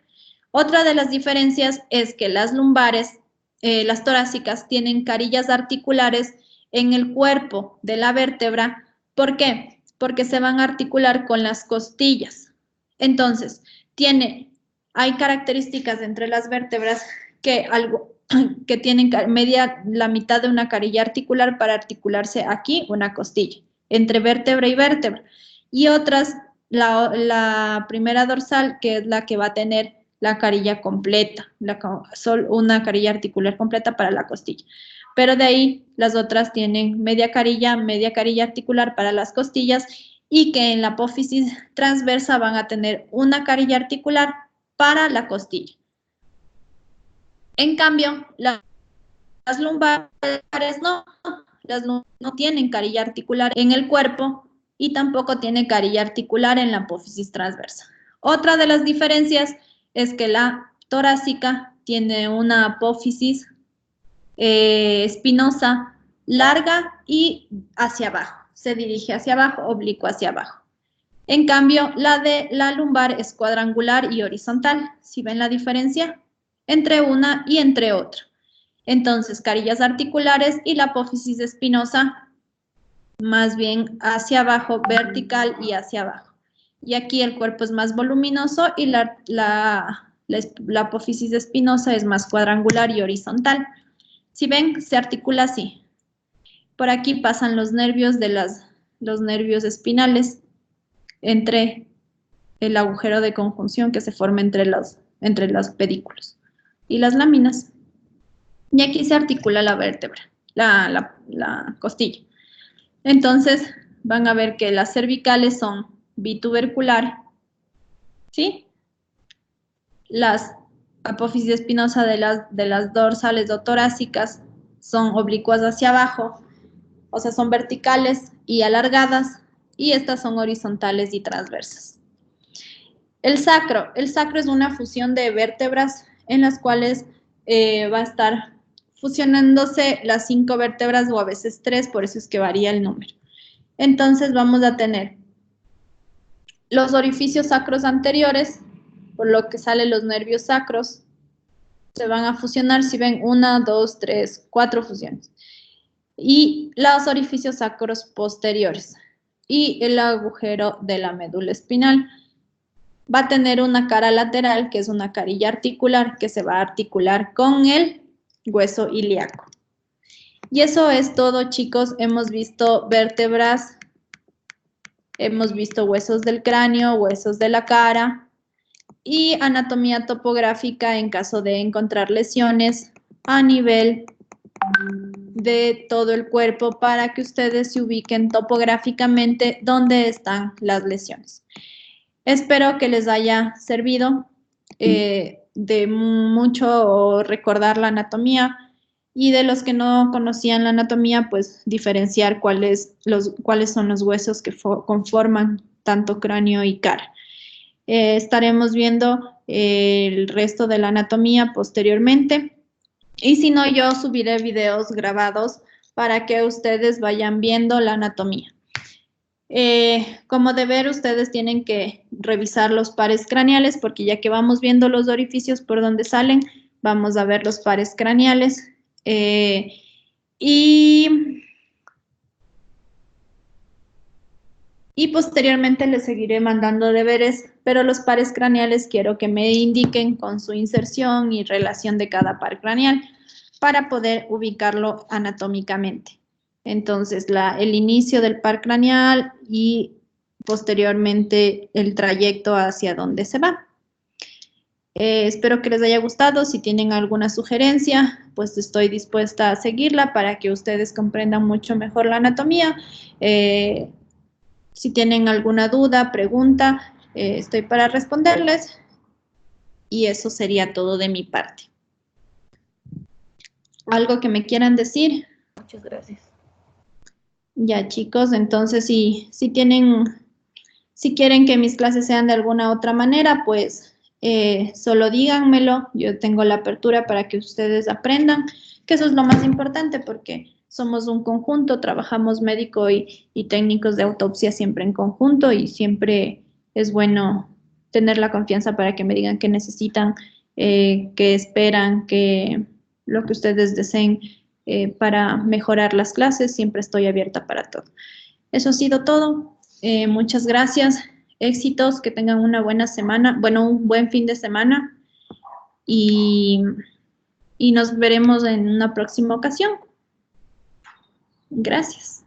Otra de las diferencias es que las lumbares, las torácicas, tienen carillas articulares en el cuerpo de la vértebra. ¿Por qué? Porque se van a articular con las costillas. Entonces, hay características entre las vértebras que tienen la mitad de una carilla articular para articularse aquí una costilla, entre vértebra y vértebra. Y otras, la primera dorsal, que es la que va a tener la carilla completa, una carilla articular completa para la costilla. Pero de ahí las otras tienen media carilla articular para las costillas y que en la apófisis transversa van a tener una carilla articular para la costilla. En cambio, las lumbares no tienen carilla articular en el cuerpo y tampoco tiene carilla articular en la apófisis transversa. Otra de las diferencias es que la torácica tiene una apófisis espinosa larga y hacia abajo. Se dirige hacia abajo, oblicuo hacia abajo. En cambio, la de la lumbar es cuadrangular y horizontal. ¿Sí ven la diferencia entre una y entre otra? Entonces, carillas articulares y la apófisis espinosa más bien hacia abajo, vertical y hacia abajo. Y aquí el cuerpo es más voluminoso y la apófisis espinosa es más cuadrangular y horizontal. Si ven, se articula así. Por aquí pasan los nervios los nervios espinales entre el agujero de conjunción que se forma entre los pedículos y las láminas. Y aquí se articula la vértebra, la costilla. Entonces, van a ver que las cervicales son bitubercular, ¿sí? Las apófisis espinosa de las dorsales o torácicas son oblicuas hacia abajo, o sea, son verticales y alargadas, y estas son horizontales y transversas. El sacro es una fusión de vértebras en las cuales va a estar fusionándose las 5 vértebras o a veces 3, por eso es que varía el número. Entonces vamos a tener los orificios sacros anteriores, por lo que salen los nervios sacros, se van a fusionar, si ven 1, 2, 3, 4 fusiones. Y los orificios sacros posteriores y el agujero de la médula espinal. Va a tener una cara lateral, que es una carilla articular, que se va a articular con el hueso ilíaco. Y eso es todo, chicos. Hemos visto vértebras, hemos visto huesos del cráneo, huesos de la cara y anatomía topográfica en caso de encontrar lesiones a nivel de todo el cuerpo para que ustedes se ubiquen topográficamente dónde están las lesiones. Espero que les haya servido de mucho recordar la anatomía Y de los que no conocían la anatomía, pues diferenciar cuáles son los huesos que conforman tanto cráneo y cara. Estaremos viendo el resto de la anatomía posteriormente. Y si no, yo subiré videos grabados para que ustedes vayan viendo la anatomía. Como deber, ustedes tienen que revisar los pares craneales, porque ya que vamos viendo los orificios por donde salen, vamos a ver los pares craneales. Y posteriormente les seguiré mandando deberes, pero los pares craneales quiero que me indiquen con su inserción y relación de cada par craneal para poder ubicarlo anatómicamente. Entonces, el inicio del par craneal y posteriormente el trayecto hacia dónde se va. Espero que les haya gustado. Si tienen alguna sugerencia, pues estoy dispuesta a seguirla para que ustedes comprendan mucho mejor la anatomía. Si tienen alguna duda, pregunta, estoy para responderles. Y eso sería todo de mi parte. ¿Algo que me quieran decir?
Muchas gracias.
Ya, chicos, entonces si quieren que mis clases sean de alguna otra manera, pues solo díganmelo. Yo tengo la apertura para que ustedes aprendan, que eso es lo más importante porque somos un conjunto, trabajamos médico y técnicos de autopsia siempre en conjunto y siempre es bueno tener la confianza para que me digan qué necesitan, qué esperan, lo que ustedes deseen para mejorar las clases. Siempre estoy abierta para todo. Eso ha sido todo. Muchas gracias. Éxitos, que tengan una buena semana, bueno, un buen fin de semana y nos veremos en una próxima ocasión. Gracias.